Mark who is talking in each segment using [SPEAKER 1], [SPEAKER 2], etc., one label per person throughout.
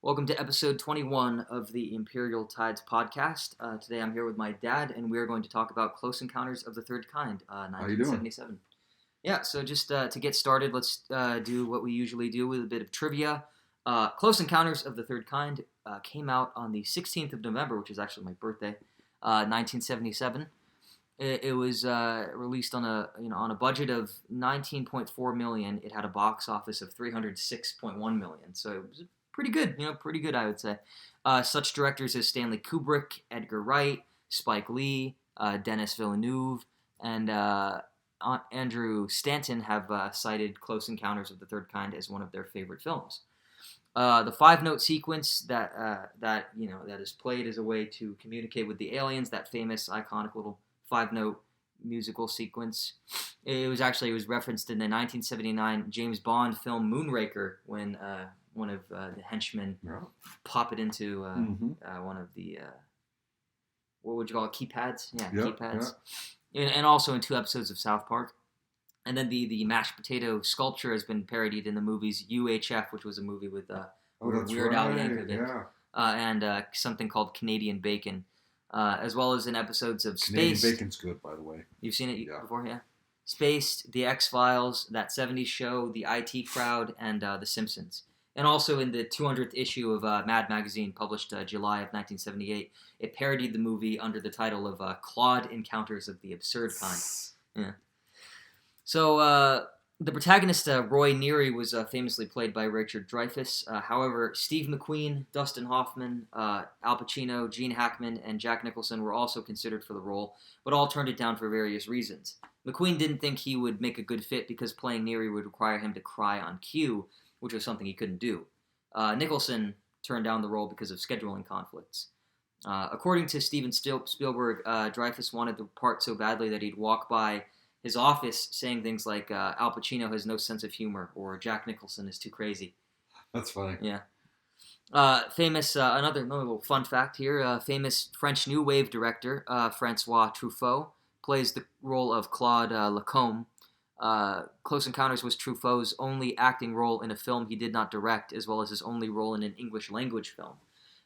[SPEAKER 1] Welcome to episode 21 of the Imperial Tides podcast. Today I'm here with my dad, and we are going to talk about Close Encounters of the Third Kind,
[SPEAKER 2] How you doing?
[SPEAKER 1] 1977. Yeah, so just to get started, let's do what we usually do with a bit of trivia. Close Encounters of the Third Kind came out on the 16th of November, which is actually my birthday, 1977. It was released on a budget of $19.4 million. It had a box office of $306.1 million, so it was pretty good, I would say. Such directors as Stanley Kubrick, Edgar Wright, Spike Lee, Denis Villeneuve, and Andrew Stanton have cited Close Encounters of the Third Kind as one of their favorite films. The five-note sequence that is played as a way to communicate with the aliens, that famous, iconic little five-note musical sequence. It was referenced in the 1979 James Bond film Moonraker when one of the henchmen pop it into one of the what would you call it, keypads? Yeah, keypads. Yeah. And also in two episodes of South Park. And then the mashed potato sculpture has been parodied in the movies UHF, which was a movie with Weird Al Yankovic, and something called Canadian Bacon. As well as in episodes of Spaced.
[SPEAKER 2] Canadian Bacon's good, by the way.
[SPEAKER 1] You've seen it before, yeah? Spaced, The X-Files, That 70s Show, The IT Crowd, and The Simpsons. And also in the 200th issue of Mad Magazine, published July of 1978, it parodied the movie under the title of Claude Encounters of the Absurd Kind. Yeah. So, the protagonist, Roy Neary, was famously played by Richard Dreyfuss. However, Steve McQueen, Dustin Hoffman, Al Pacino, Gene Hackman, and Jack Nicholson were also considered for the role, but all turned it down for various reasons. McQueen didn't think he would make a good fit because playing Neary would require him to cry on cue, which was something he couldn't do. Nicholson turned down the role because of scheduling conflicts. According to Steven Spielberg, Dreyfuss wanted the part so badly that he'd walk by his office saying things like Al Pacino has no sense of humor or Jack Nicholson is too crazy.
[SPEAKER 2] That's funny.
[SPEAKER 1] Yeah. Another little fun fact here, famous French New Wave director Francois Truffaut plays the role of Claude Lacombe. Close Encounters was Truffaut's only acting role in a film he did not direct, as well as his only role in an English language film.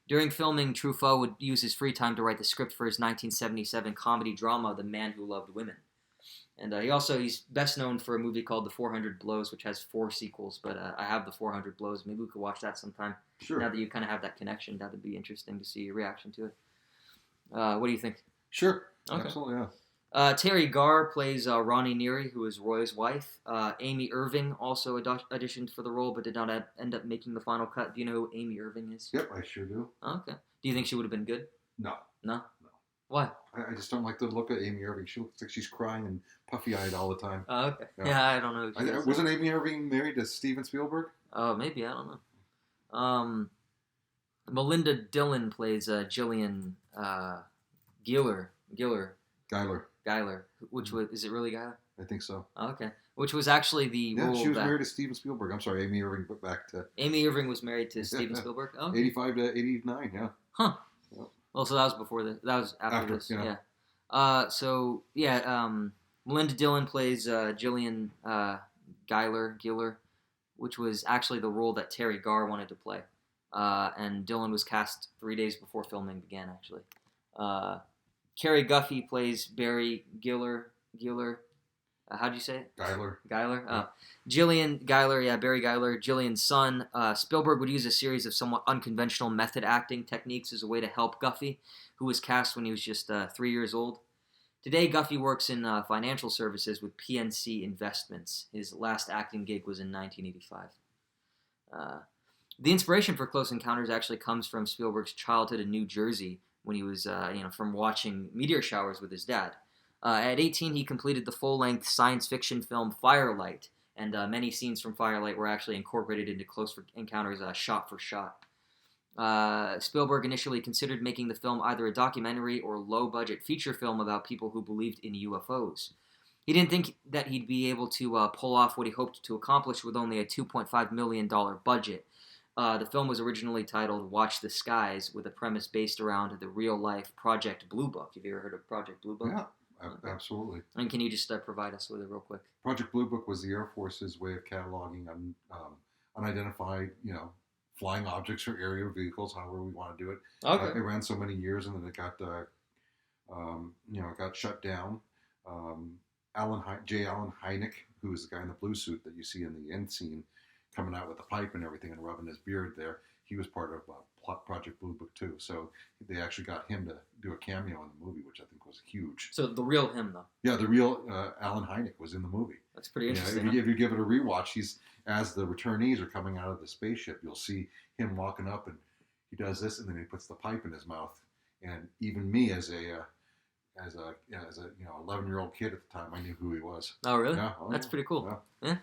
[SPEAKER 1] During filming, Truffaut would use his free time to write the script for his 1977 comedy drama, The Man Who Loved Women. And he's best known for a movie called The 400 Blows, which has 4 sequels, but I have The 400 Blows. Maybe we could watch that sometime.
[SPEAKER 2] Sure.
[SPEAKER 1] Now that you kind of have that connection, that would be interesting to see your reaction to it. What do you think?
[SPEAKER 2] Sure.
[SPEAKER 1] Okay.
[SPEAKER 2] Absolutely, yeah.
[SPEAKER 1] Terry Garr plays Ronnie Neary, who is Roy's wife. Amy Irving also auditioned for the role, but did not end up making the final cut. Do you know who Amy Irving is?
[SPEAKER 2] Yep, I sure do.
[SPEAKER 1] Okay. Do you think she would have been good?
[SPEAKER 2] No.
[SPEAKER 1] No? Why?
[SPEAKER 2] I just don't like the look of Amy Irving. She looks like she's crying and puffy-eyed all the time.
[SPEAKER 1] Oh, okay. Yeah, I don't know.
[SPEAKER 2] Wasn't Amy Irving married to Steven Spielberg?
[SPEAKER 1] Oh, maybe. I don't know. Melinda Dillon plays Jillian Geiler. Which was... Is it really Geiler?
[SPEAKER 2] I think so.
[SPEAKER 1] Oh, okay. Which was actually the role
[SPEAKER 2] she was married to Steven Spielberg. I'm sorry, Amy Irving put back to...
[SPEAKER 1] Amy Irving was married to Steven Spielberg? Oh, okay.
[SPEAKER 2] 85 to 89, yeah.
[SPEAKER 1] Huh. Yep. Well, so that was before this. That was after this. Yeah. Melinda Dillon plays Jillian Geiler, which was actually the role that Terry Garr wanted to play. And Dillon was cast 3 days before filming began, actually. Carrie Guffey plays Barry Giller. How'd you say it?
[SPEAKER 2] Geiler.
[SPEAKER 1] Oh. Jillian Geiler, Barry Geiler, Jillian's son. Spielberg would use a series of somewhat unconventional method acting techniques as a way to help Guffey, who was cast when he was just 3 years old. Today, Guffey works in financial services with PNC Investments. His last acting gig was in 1985. The inspiration for Close Encounters actually comes from Spielberg's childhood in New Jersey when he was, from watching meteor showers with his dad. At 18, he completed the full-length science fiction film Firelight, and many scenes from Firelight were actually incorporated into Close Encounters shot for shot. Spielberg initially considered making the film either a documentary or low-budget feature film about people who believed in UFOs. He didn't think that he'd be able to pull off what he hoped to accomplish with only a $2.5 million budget. The film was originally titled Watch the Skies, with a premise based around the real-life Project Blue Book. Have you ever heard of Project Blue Book?
[SPEAKER 2] Yeah. Absolutely.
[SPEAKER 1] And can you just provide us with it real quick?
[SPEAKER 2] Project Blue Book was the Air Force's way of cataloging unidentified, flying objects or aerial vehicles, however we want to do it.
[SPEAKER 1] Okay.
[SPEAKER 2] It ran so many years, and then it got it got shut down. J. Allen Hynek, who is the guy in the blue suit that you see in the end scene, coming out with the pipe and everything and rubbing his beard there. He was part of Project Blue Book too, so they actually got him to do a cameo in the movie, which I think was huge.
[SPEAKER 1] So the real him, though.
[SPEAKER 2] Yeah, the real Alan Hynek was in the movie.
[SPEAKER 1] That's pretty interesting.
[SPEAKER 2] If you give it a rewatch, he's as the returnees are coming out of the spaceship, you'll see him walking up, and he does this, and then he puts the pipe in his mouth. And even me, as a 11-year-old kid at the time, I knew who he was.
[SPEAKER 1] Oh, really?
[SPEAKER 2] Yeah.
[SPEAKER 1] That's pretty cool.
[SPEAKER 2] Yeah.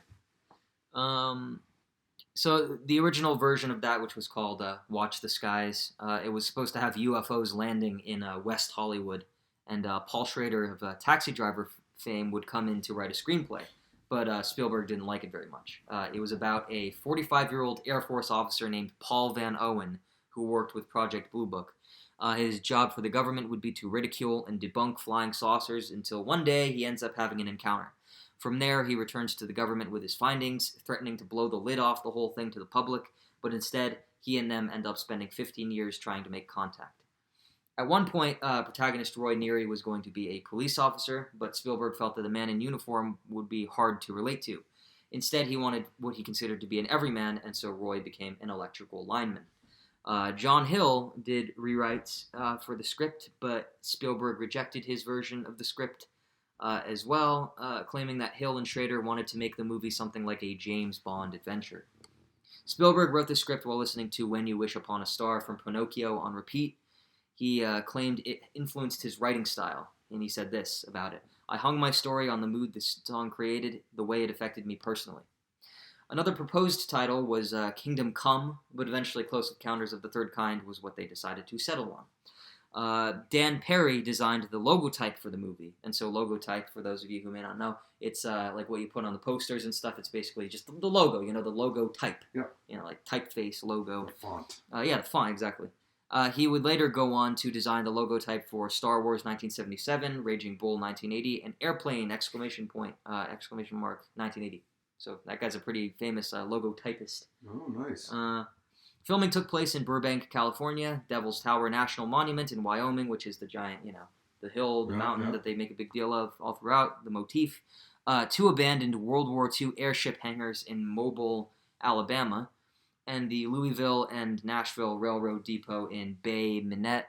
[SPEAKER 1] So the original version of that, which was called Watch the Skies, it was supposed to have UFOs landing in West Hollywood, and Paul Schrader of Taxi Driver fame would come in to write a screenplay, but Spielberg didn't like it very much. It was about a 45-year-old Air Force officer named Paul Van Owen who worked with Project Blue Book. His job for the government would be to ridicule and debunk flying saucers until one day he ends up having an encounter. From there, he returns to the government with his findings, threatening to blow the lid off the whole thing to the public, but instead, he and them end up spending 15 years trying to make contact. At one point, protagonist Roy Neary was going to be a police officer, but Spielberg felt that a man in uniform would be hard to relate to. Instead, he wanted what he considered to be an everyman, and so Roy became an electrical lineman. John Hill did rewrites for the script, but Spielberg rejected his version of the script as well, claiming that Hill and Schrader wanted to make the movie something like a James Bond adventure. Spielberg wrote the script while listening to When You Wish Upon a Star from Pinocchio on repeat. He claimed it influenced his writing style, and he said this about it: "I hung my story on the mood this song created, the way it affected me personally." Another proposed title was Kingdom Come, but eventually Close Encounters of the Third Kind was what they decided to settle on. Dan Perry designed the logotype for the movie, and so logotype, for those of you who may not know, it's like what you put on the posters and stuff. It's basically just the logo, the logo type.
[SPEAKER 2] Yeah.
[SPEAKER 1] Like typeface logo.
[SPEAKER 2] The font.
[SPEAKER 1] The font, exactly. He would later go on to design the logotype for Star Wars 1977, Raging Bull 1980, and Airplane ! 1980. So that guy's a pretty famous logotypist.
[SPEAKER 2] Oh, nice.
[SPEAKER 1] Filming took place in Burbank, California, Devil's Tower National Monument in Wyoming, which is the giant, the hill, the mountain that they make a big deal of all throughout, the motif. Two abandoned World War II airship hangars in Mobile, Alabama, and the Louisville and Nashville Railroad Depot in Bay Minette,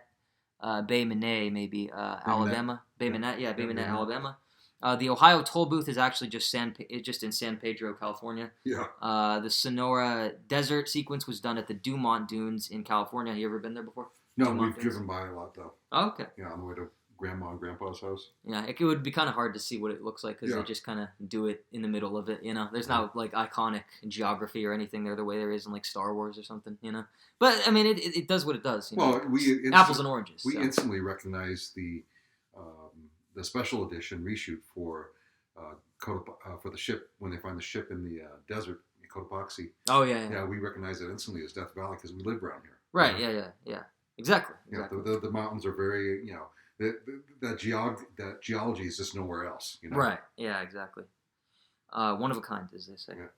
[SPEAKER 1] Alabama. Bay Minette, Alabama. The Ohio toll booth is actually just in San Pedro, California.
[SPEAKER 2] Yeah.
[SPEAKER 1] The Sonora Desert sequence was done at the Dumont Dunes in California. Have you ever been there before?
[SPEAKER 2] No,
[SPEAKER 1] Dumont
[SPEAKER 2] we've driven by a lot, though.
[SPEAKER 1] Oh, okay.
[SPEAKER 2] Yeah, on the way to Grandma and Grandpa's house.
[SPEAKER 1] Yeah, it would be kind of hard to see what it looks like because they just kind of do it in the middle of it, There's not, iconic geography or anything there the way there is in, Star Wars or something, But, I mean, it does what it does,
[SPEAKER 2] Well,
[SPEAKER 1] apples and oranges.
[SPEAKER 2] We instantly recognized the special edition reshoot for the ship when they find the ship in the desert in Cotopaxi.
[SPEAKER 1] Oh yeah.
[SPEAKER 2] Yeah, we recognize it instantly as Death Valley because we live around here.
[SPEAKER 1] Right. Yeah. Exactly.
[SPEAKER 2] Yeah. The mountains are very that geology is just nowhere else.
[SPEAKER 1] Right. Yeah. Exactly. One of a kind, as they say.
[SPEAKER 2] Yeah.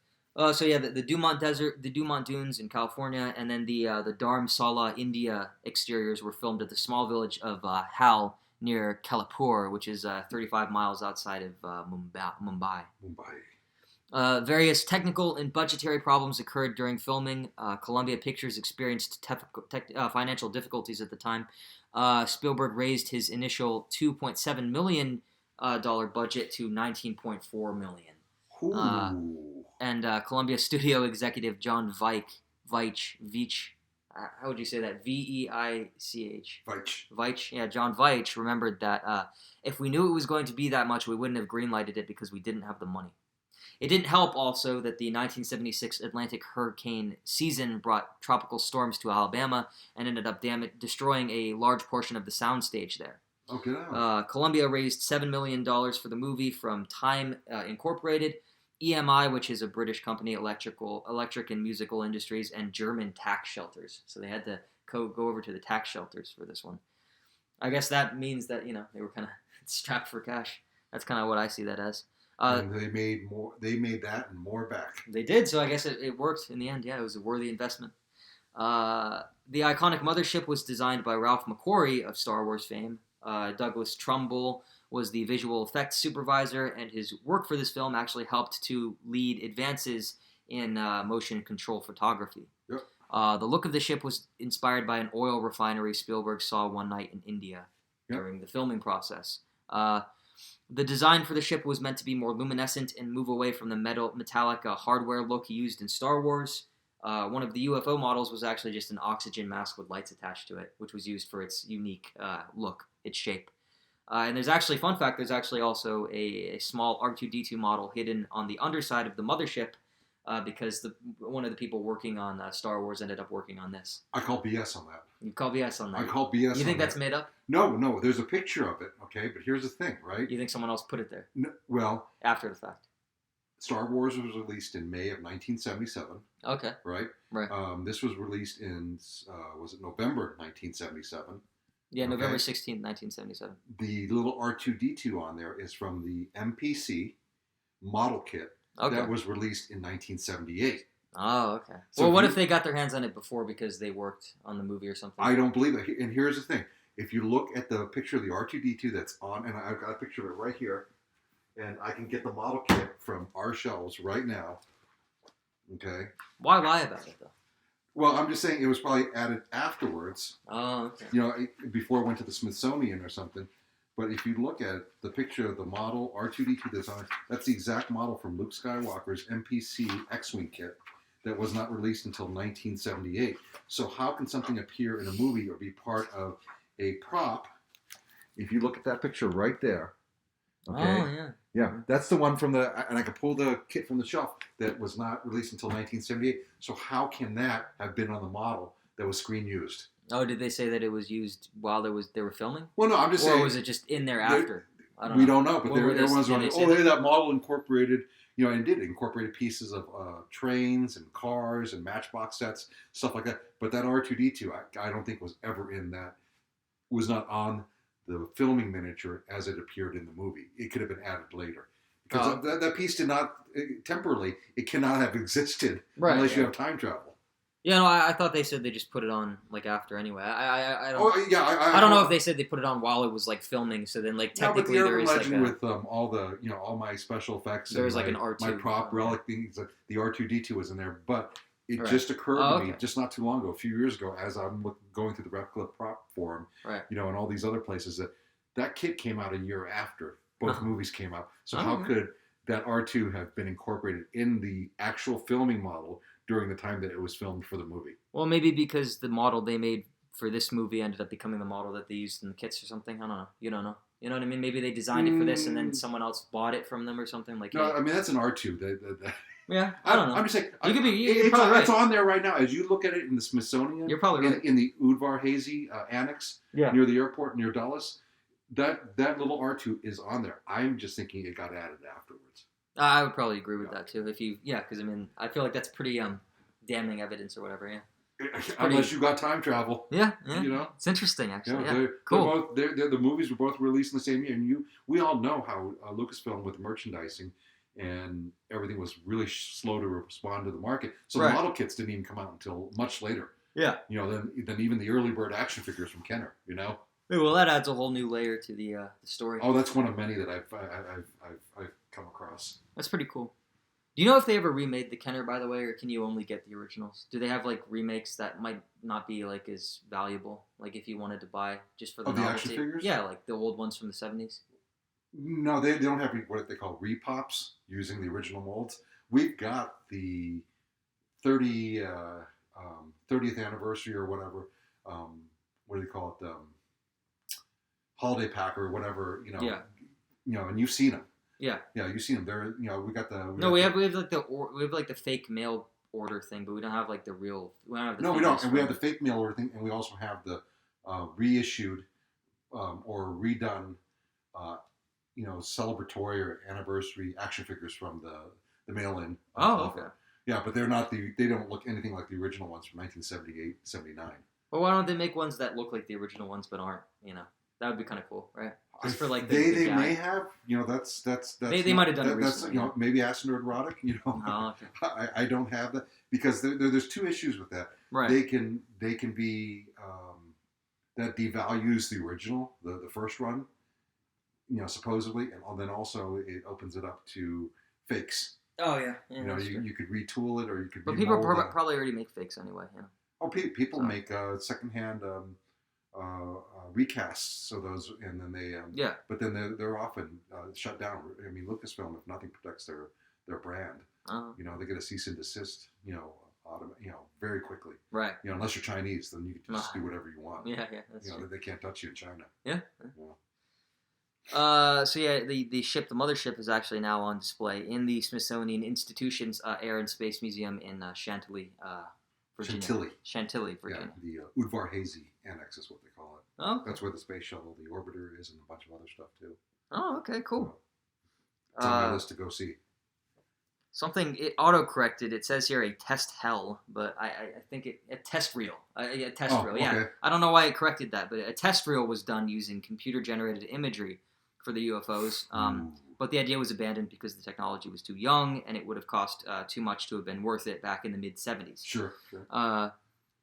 [SPEAKER 1] The Dumont Desert, the Dumont Dunes in California, and then the Dharamsala, India exteriors were filmed at the small village of Hal, near Kalapur, which is 35 miles outside of Mumbai. Various technical and budgetary problems occurred during filming. Columbia Pictures experienced financial difficulties at the time. Spielberg raised his initial $2.7 million budget to $19.4 million. And Columbia studio executive John Veitch, how would you say that? Veich.
[SPEAKER 2] Veitch.
[SPEAKER 1] Yeah, John Veitch remembered that if we knew it was going to be that much, we wouldn't have greenlighted it because we didn't have the money. It didn't help also that the 1976 Atlantic hurricane season brought tropical storms to Alabama and ended up destroying a large portion of the soundstage there.
[SPEAKER 2] Okay.
[SPEAKER 1] Columbia raised $7 million for the movie from Time Incorporated, EMI, which is a British company, electric and musical industries, and German tax shelters. So they had to go over to the tax shelters for this one. I guess that means that, they were kind of strapped for cash. That's kind of what I see that as.
[SPEAKER 2] And they made that and more back.
[SPEAKER 1] They did, so I guess it worked in the end. Yeah, it was a worthy investment. The iconic mothership was designed by Ralph McQuarrie of Star Wars fame. Douglas Trumbull was the visual effects supervisor, and his work for this film actually helped to lead advances in motion control photography.
[SPEAKER 2] Yep.
[SPEAKER 1] The look of the ship was inspired by an oil refinery Spielberg saw one night in India during the filming process. The design for the ship was meant to be more luminescent and move away from the metallic hardware look used in Star Wars. One of the UFO models was actually just an oxygen mask with lights attached to it, which was used for its unique look, its shape. And there's actually, fun fact, there's actually also a small R2-D2 model hidden on the underside of the mothership because one of the people working on Star Wars ended up working on this.
[SPEAKER 2] I call BS on that.
[SPEAKER 1] You call BS on that?
[SPEAKER 2] I call BS on that.
[SPEAKER 1] You think that's made up?
[SPEAKER 2] No, there's a picture of it, okay? But here's the thing, right?
[SPEAKER 1] You think someone else put it there?
[SPEAKER 2] No, well...
[SPEAKER 1] After the fact.
[SPEAKER 2] Star Wars was released in May of 1977.
[SPEAKER 1] Okay.
[SPEAKER 2] Right?
[SPEAKER 1] Right.
[SPEAKER 2] This was released in, was it November 1977?
[SPEAKER 1] Yeah, November 16th, 1977.
[SPEAKER 2] The little R2-D2 on there is from the MPC model kit that was released in 1978.
[SPEAKER 1] Oh, okay.
[SPEAKER 2] So
[SPEAKER 1] well, what if they got their hands on it before because they worked on the movie or something?
[SPEAKER 2] I don't believe it. And here's the thing. If you look at the picture of the R2-D2 that's on, and I've got a picture of it right here, and I can get the model kit from our shelves right now. Okay?
[SPEAKER 1] Why lie about it, though?
[SPEAKER 2] Well, I'm just saying it was probably added afterwards.
[SPEAKER 1] Oh, okay.
[SPEAKER 2] You know, before it went to the Smithsonian or something. But if you look at the picture of the model R2-D2 that's on it, that's the exact model from Luke Skywalker's MPC X-Wing kit that was not released until 1978. So how can something appear in a movie or be part of a prop? If you look at that picture right there, okay?
[SPEAKER 1] Oh, yeah.
[SPEAKER 2] Yeah, that's the one from and I could pull the kit from the shelf that was not released until 1978. So how can that have been on the model that was screen used?
[SPEAKER 1] Oh, did they say that it was used while they were filming?
[SPEAKER 2] Well, no, I'm just saying.
[SPEAKER 1] Or was it just in there after?
[SPEAKER 2] We don't know, but everyone's running. That model incorporated, and did incorporated pieces of trains and cars and Matchbox sets, stuff like that. But that R2-D2, I don't think was ever in that. Was not on the filming miniature as it appeared in the movie. It could have been added later. Because that piece did not, temporarily, it cannot have existed unless you have time travel.
[SPEAKER 1] Yeah, no, I thought they said they just put it on, after anyway. I don't...
[SPEAKER 2] Oh, yeah,
[SPEAKER 1] I don't know if they said they put it on while it was, filming, so then, technically
[SPEAKER 2] no, but
[SPEAKER 1] there is,
[SPEAKER 2] legend with all the, all my special effects
[SPEAKER 1] there's,
[SPEAKER 2] and
[SPEAKER 1] an R2.
[SPEAKER 2] My prop relic things, the R2-D2 was in there, but it just occurred to me just not too long ago, a few years ago, as I'm going through the Replica Prop Forum, and all these other places, that kit came out a year after both movies came out. So how could that R2 have been incorporated in the actual filming model during the time that it was filmed for the movie?
[SPEAKER 1] Well, maybe because the model they made for this movie ended up becoming the model that they used in the kits or something. I don't know. You don't know. You know what I mean? Maybe they designed it for this and then someone else bought it from them or something.
[SPEAKER 2] No, I mean, that's an R2.
[SPEAKER 1] Yeah, I don't know.
[SPEAKER 2] I'm just saying.
[SPEAKER 1] You're probably right.
[SPEAKER 2] It's on there right now. As you look at it in the Smithsonian,
[SPEAKER 1] you're probably right.
[SPEAKER 2] In the Udvar Hazy Annex near the airport, near Dulles, that little R2 is on there. I'm just thinking it got added afterwards.
[SPEAKER 1] I would probably agree with that too. Because I feel like that's pretty damning evidence or whatever. Yeah.
[SPEAKER 2] Unless you got time travel.
[SPEAKER 1] Yeah. It's interesting actually.
[SPEAKER 2] Yeah,
[SPEAKER 1] cool.
[SPEAKER 2] The movies were both released in the same year, and we all know how Lucasfilm with merchandising and everything was really slow to respond to the market. So the model kits didn't even come out until much later. Yeah. Than even the early bird action figures from Kenner.
[SPEAKER 1] Well, that adds a whole new layer to the story.
[SPEAKER 2] Oh, that's one of many that I've come across.
[SPEAKER 1] That's pretty cool. Do you know if they ever remade the Kenner, by the way, or can you only get the originals? Do they have remakes that might not be as valuable, if you wanted to buy just for the novelty?
[SPEAKER 2] The action figures?
[SPEAKER 1] Yeah, the old ones from the 70s.
[SPEAKER 2] No, they don't have what they call repops using the original molds. We've got the 30th anniversary or whatever. What do you call it? Holiday pack or whatever. And you've seen them. Yeah, you've seen them. They're we got the.
[SPEAKER 1] We have the fake mail order thing, but we don't have the real. We don't have the
[SPEAKER 2] we don't, and we have the fake mail order thing, and we also have the reissued or redone, celebratory or anniversary action figures from the mail-in.
[SPEAKER 1] Okay.
[SPEAKER 2] Yeah, but they're not they don't look anything like the original ones from 1978, 79.
[SPEAKER 1] Well, why don't they make ones that look like the original ones but aren't? That would be kind of cool, right? Just for like
[SPEAKER 2] they may have, that's
[SPEAKER 1] they might have done it
[SPEAKER 2] that's
[SPEAKER 1] recently.
[SPEAKER 2] maybe acidoerotic,
[SPEAKER 1] Oh, okay.
[SPEAKER 2] I don't have that because there's two issues with that.
[SPEAKER 1] Right.
[SPEAKER 2] They can be that devalues the original, the first run, supposedly, and then also it opens it up to fakes.
[SPEAKER 1] Oh yeah.
[SPEAKER 2] You could retool it, or you could.
[SPEAKER 1] But people probably already make fakes anyway.
[SPEAKER 2] Oh, people make secondhand recasts, so those, and then they but then they're often shut down. I mean, Lucasfilm, if nothing protects their brand, they get a cease and desist, very quickly.
[SPEAKER 1] Right.
[SPEAKER 2] Unless you're Chinese, then you can just do whatever you want.
[SPEAKER 1] Yeah, that's true.
[SPEAKER 2] They can't touch you in China.
[SPEAKER 1] Yeah. So the mothership is actually now on display in the Smithsonian Institution's Air and Space Museum in Chantilly, Virginia. Chantilly, Virginia.
[SPEAKER 2] Yeah, the Udvar-Hazy Annex is what they call it.
[SPEAKER 1] Oh, okay.
[SPEAKER 2] That's where the space shuttle, the orbiter is, and a bunch of other stuff too.
[SPEAKER 1] Oh, okay, cool.
[SPEAKER 2] It's on my list to go see.
[SPEAKER 1] Something it auto-corrected. It says here a test hell, but I think a test reel. A test reel, yeah.
[SPEAKER 2] Okay.
[SPEAKER 1] I don't know why it corrected that, but a test reel was done using computer-generated imagery for the UFOs. But the idea was abandoned because the technology was too young, and it would have cost too much to have been worth it back in the mid-'70s.
[SPEAKER 2] Sure.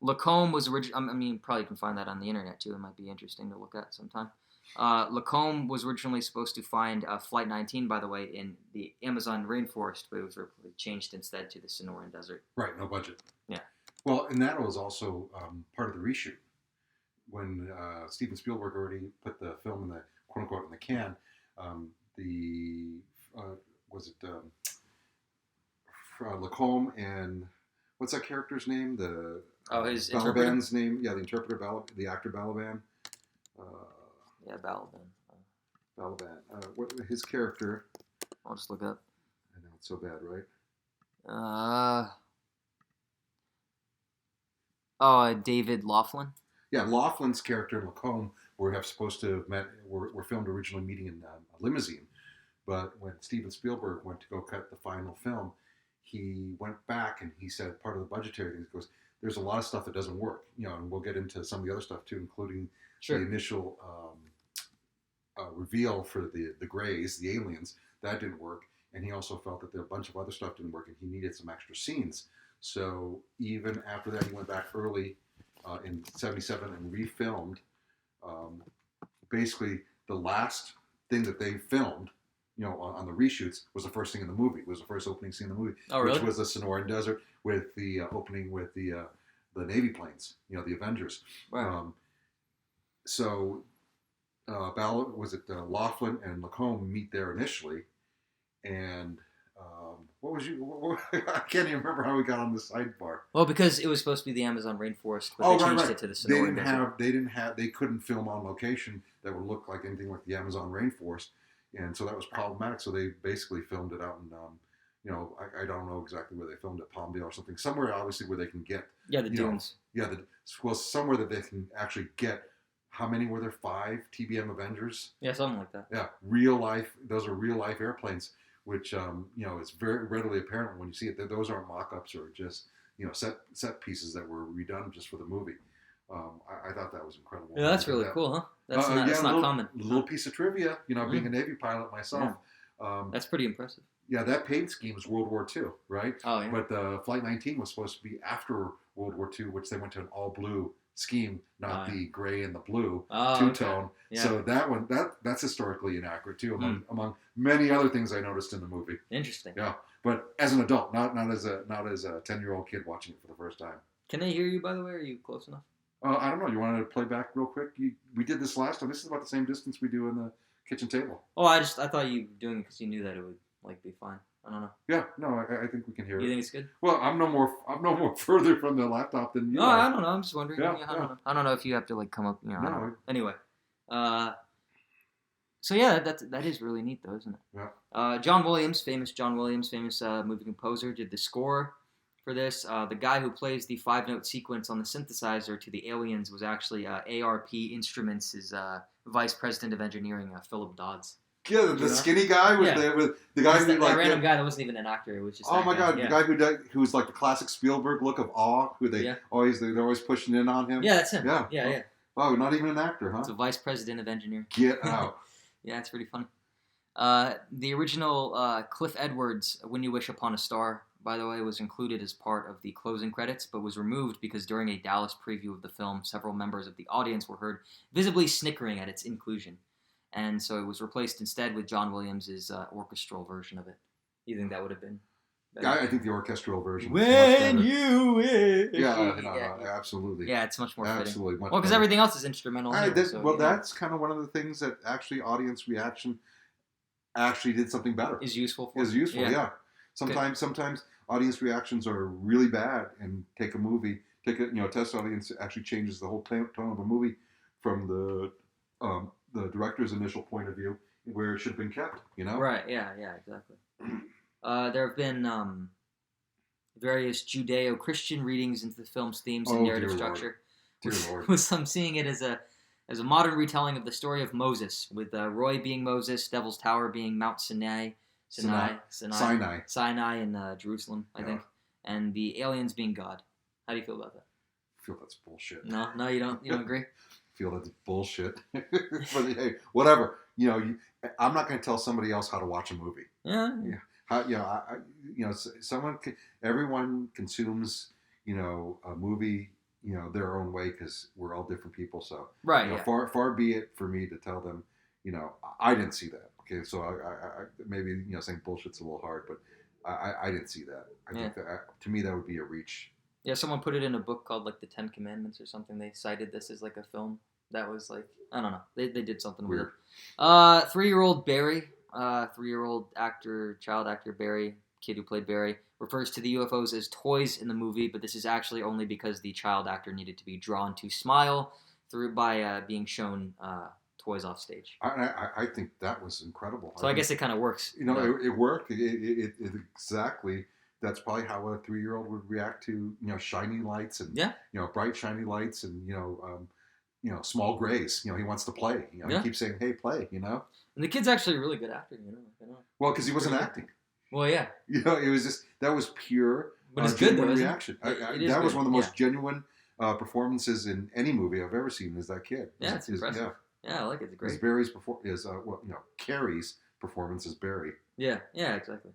[SPEAKER 1] Lacombe was originally... I mean, you probably can find that on the internet, too. It might be interesting to look at sometime. Lacombe was originally supposed to find Flight 19, by the way, in the Amazon rainforest, but it was changed instead to the Sonoran Desert.
[SPEAKER 2] Right, no budget.
[SPEAKER 1] Yeah.
[SPEAKER 2] Well, and that was also part of the reshoot. When Steven Spielberg already put the film in the quote-unquote in the can, Lacombe and what's that character's name?
[SPEAKER 1] His interpreter?
[SPEAKER 2] Balaban's name? Yeah, the interpreter, the actor Balaban.
[SPEAKER 1] Yeah, Balaban.
[SPEAKER 2] What his character?
[SPEAKER 1] I'll just look up.
[SPEAKER 2] I know it's so bad, right?
[SPEAKER 1] David Laughlin.
[SPEAKER 2] Yeah, Laughlin's character and Lacombe were supposed to have met. Were filmed originally meeting in a limousine, but when Steven Spielberg went to go cut the final film, he went back and he said part of the budgetary things goes. There's a lot of stuff that doesn't work, and we'll get into some of the other stuff too, including the initial reveal for the Greys, the aliens. That didn't work, and he also felt that a bunch of other stuff didn't work, and he needed some extra scenes. So even after that, he went back early in '77 and refilmed. Basically, the last thing that they filmed, on the reshoots was the first thing in the movie. It was the first opening scene in the movie, which was the Sonoran Desert with the opening with the Navy planes, the Avengers.
[SPEAKER 1] Right.
[SPEAKER 2] Laughlin and Lacombe meet there initially, and I can't even remember how we got on the sidebar.
[SPEAKER 1] Well, because it was supposed to be the Amazon rainforest, but they changed it to the Sonoran Desert.
[SPEAKER 2] They couldn't film on location that would look like anything like the Amazon rainforest, and so that was problematic. So they basically filmed it out in, I don't know exactly where they filmed it, Palmdale or something, somewhere obviously where they can get
[SPEAKER 1] the dunes.
[SPEAKER 2] Somewhere that they can actually get. How many were there? 5 TBM Avengers?
[SPEAKER 1] Yeah, something like that.
[SPEAKER 2] Yeah, real life. Those are real life airplanes, which it's very readily apparent when you see it that those aren't mock-ups or just set pieces that were redone just for the movie. I thought that was incredible.
[SPEAKER 1] Yeah, that's really cool, huh? That's not common.
[SPEAKER 2] A little piece of trivia, being a Navy pilot myself.
[SPEAKER 1] Yeah. That's pretty impressive.
[SPEAKER 2] Yeah, that paint scheme was World War II, right?
[SPEAKER 1] Oh, yeah.
[SPEAKER 2] But the Flight 19 was supposed to be after World War II, which they went to an all-blue scheme, not the gray and the blue two-tone. Okay. Yeah. So that's historically inaccurate too, among many other things I noticed in the movie.
[SPEAKER 1] Interesting.
[SPEAKER 2] Yeah, but as an adult, not as a 10-year-old kid watching it for the first time.
[SPEAKER 1] Can they hear you, by the way? Are you close enough?
[SPEAKER 2] I don't know. You wanted to play back real quick? We did this last time. This is about the same distance we do in the kitchen table.
[SPEAKER 1] Oh, I thought you were doing it because you knew that it would be fine. I don't know.
[SPEAKER 2] Yeah, no, I think we can hear it.
[SPEAKER 1] You think it's good?
[SPEAKER 2] Well, I'm no more further from the laptop than you.
[SPEAKER 1] No, I don't know. I'm just wondering.
[SPEAKER 2] Yeah,
[SPEAKER 1] I don't know if you have to come up. I don't know. Anyway, so that is really neat though, isn't it?
[SPEAKER 2] Yeah.
[SPEAKER 1] John Williams, famous movie composer, did the score for this. The guy who plays the 5-note sequence on the synthesizer to the aliens was actually ARP Instruments' vice president of engineering, Philip Dodds.
[SPEAKER 2] Yeah, the skinny guy with the guy who
[SPEAKER 1] that random guy that wasn't even an actor. It was just
[SPEAKER 2] the guy who was like the classic Spielberg look of awe. Who they're always pushing in on him.
[SPEAKER 1] Yeah, that's him.
[SPEAKER 2] Yeah. Oh, not even an actor, huh?
[SPEAKER 1] It's a vice president of engineering.
[SPEAKER 2] Get out.
[SPEAKER 1] Yeah, it's pretty funny. The original Cliff Edwards' "When You Wish Upon a Star," by the way, was included as part of the closing credits, but was removed because during a Dallas preview of the film, several members of the audience were heard visibly snickering at its inclusion, and so it was replaced instead with John Williams' orchestral version of it. You think that would have been better?
[SPEAKER 2] I think the orchestral version is
[SPEAKER 1] When
[SPEAKER 2] much better.
[SPEAKER 1] you wish.
[SPEAKER 2] Yeah, absolutely.
[SPEAKER 1] Yeah, it's much more fitting.
[SPEAKER 2] Absolutely. Much
[SPEAKER 1] Well, because
[SPEAKER 2] better.
[SPEAKER 1] everything else is instrumental. Anyway,
[SPEAKER 2] That's kind of one of the things that actually audience reaction actually did something better.
[SPEAKER 1] Is useful.
[SPEAKER 2] Yeah. Sometimes audience reactions are really bad and take a test audience actually changes the whole tone of a movie from the director's initial point of view where it should have been kept.
[SPEAKER 1] Right. Yeah. Exactly. There have been various Judeo-Christian readings into the film's themes and narrative structure.
[SPEAKER 2] Dear Lord.
[SPEAKER 1] With some seeing it as a modern retelling of the story of Moses, with Roy being Moses, Devil's Tower being Mount Sinai in Jerusalem, I think, and the aliens being God. How do you feel about that?
[SPEAKER 2] I feel that's bullshit.
[SPEAKER 1] No, you don't. You don't agree?
[SPEAKER 2] I feel that's bullshit. But hey, whatever. I'm not going to tell somebody else how to watch a movie.
[SPEAKER 1] Yeah.
[SPEAKER 2] Everyone consumes, a movie, their own way because we're all different people. So
[SPEAKER 1] right.
[SPEAKER 2] Far be it for me to tell them, I didn't see that. Okay, so I maybe saying bullshit's a little hard, but I didn't see that. I think that to me that would be a reach.
[SPEAKER 1] Yeah, someone put it in a book called like the 10 Commandments or something. They cited this as like a film that was like, I don't know. They did something weird. With it. 3-year-old Barry, 3-year-old child actor Barry, kid who played Barry, refers to the UFOs as toys in the movie, but this is actually only because the child actor needed to be drawn to smile by being shown toys off stage.
[SPEAKER 2] I think that was incredible.
[SPEAKER 1] So I guess it kind of works.
[SPEAKER 2] It worked. It exactly. That's probably how a 3-year-old would react to shiny lights and bright shiny lights and small grays. He wants to play. He keeps saying, "Hey, play." And
[SPEAKER 1] the kid's actually a really good actor.
[SPEAKER 2] Well, because he wasn't acting.
[SPEAKER 1] Well, yeah.
[SPEAKER 2] It was just that was pure.
[SPEAKER 1] But it's good though.
[SPEAKER 2] Reaction. That was one of the most genuine performances in any movie I've ever seen. Is that kid?
[SPEAKER 1] Yeah, it's impressive. Yeah, I like it. It's great.
[SPEAKER 2] Carrie's performance as Barry.
[SPEAKER 1] Yeah, exactly.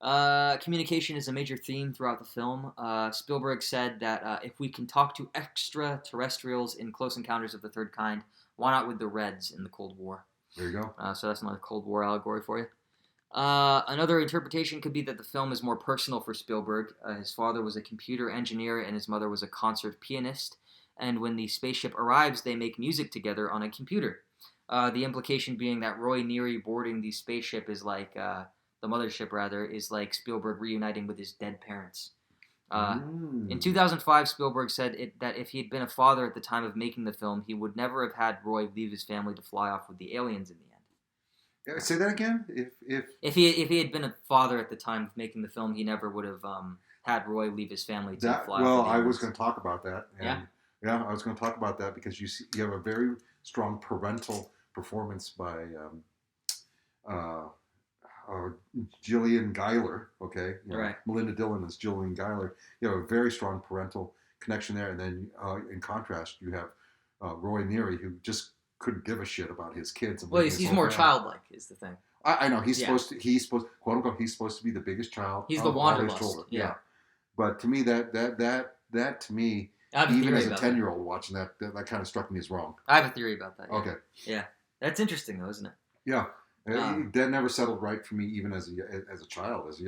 [SPEAKER 1] Communication is a major theme throughout the film. Spielberg said that if we can talk to extraterrestrials in Close Encounters of the Third Kind, why not with the Reds in the Cold War?
[SPEAKER 2] There you go.
[SPEAKER 1] So that's another Cold War allegory for you. Another interpretation could be that the film is more personal for Spielberg. His father was a computer engineer and his mother was a concert pianist. And when the spaceship arrives, they make music together on a computer. The implication being that Roy Neary boarding the spaceship is like... the mothership, rather, is like Spielberg reuniting with his dead parents. In 2005, Spielberg said that if he had been a father at the time of making the film, he would never have had Roy leave his family to fly off with the aliens in the end.
[SPEAKER 2] Say that again?
[SPEAKER 1] If he had been a father at the time of making the film, he never would have had Roy leave his family to fly off with the aliens.
[SPEAKER 2] Well, I was going to talk about that. Yeah, I was going to talk about that because you have a very strong parental performance by... Gillian Guyler, okay?
[SPEAKER 1] Right.
[SPEAKER 2] Melinda Dillon is Gillian Guyler. You have a very strong parental connection there. And then in contrast, you have Roy Neary, who just couldn't give a shit about his kids. And
[SPEAKER 1] he's more childlike, is the thing.
[SPEAKER 2] I know. He's supposed to, quote unquote, he's supposed to be the biggest child.
[SPEAKER 1] He's the wanderlust. Yeah.
[SPEAKER 2] But to me, that to me, even as a 10-year-old watching that kind of struck me as wrong.
[SPEAKER 1] I have a theory about that. Yeah.
[SPEAKER 2] Okay.
[SPEAKER 1] Yeah. That's interesting, though, isn't it?
[SPEAKER 2] Yeah. That never settled right for me, even as a child, as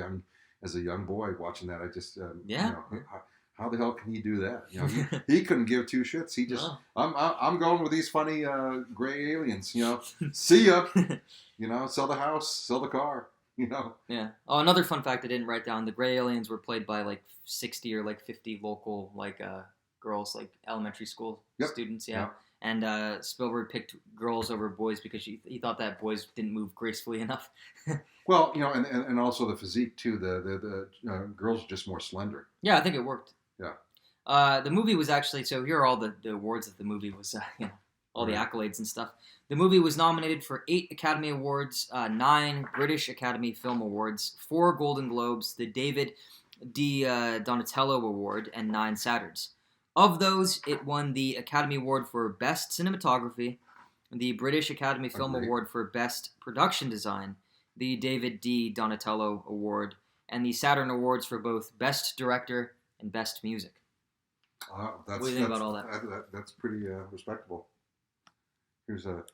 [SPEAKER 2] a young boy watching that. I just how the hell can he do that? He couldn't give two shits. He just I'm going with these funny gray aliens. See ya. Sell the house, sell the car.
[SPEAKER 1] Yeah. Oh, another fun fact I didn't write down: the gray aliens were played by like 60 or like 50 local girls, like elementary school students. Yeah. Yep. And Spielberg picked girls over boys because he thought that boys didn't move gracefully enough.
[SPEAKER 2] Well, and also the physique too. The girls are just more slender.
[SPEAKER 1] Yeah, I think it worked.
[SPEAKER 2] Yeah.
[SPEAKER 1] The movie was actually, so here are all the awards that the movie was, all the accolades and stuff. The movie was nominated for 8 Academy Awards, 9 British Academy Film Awards, 4 Golden Globes, the David D. Donatello Award, and 9 Saturns. Of those, it won the Academy Award for Best Cinematography, the British Academy Film
[SPEAKER 2] Agreed.
[SPEAKER 1] Award for Best Production Design, the David D. Donatello Award, and the Saturn Awards for both Best Director and Best Music.
[SPEAKER 2] That's,
[SPEAKER 1] What do you think about all that?
[SPEAKER 2] That's pretty respectable. Here's a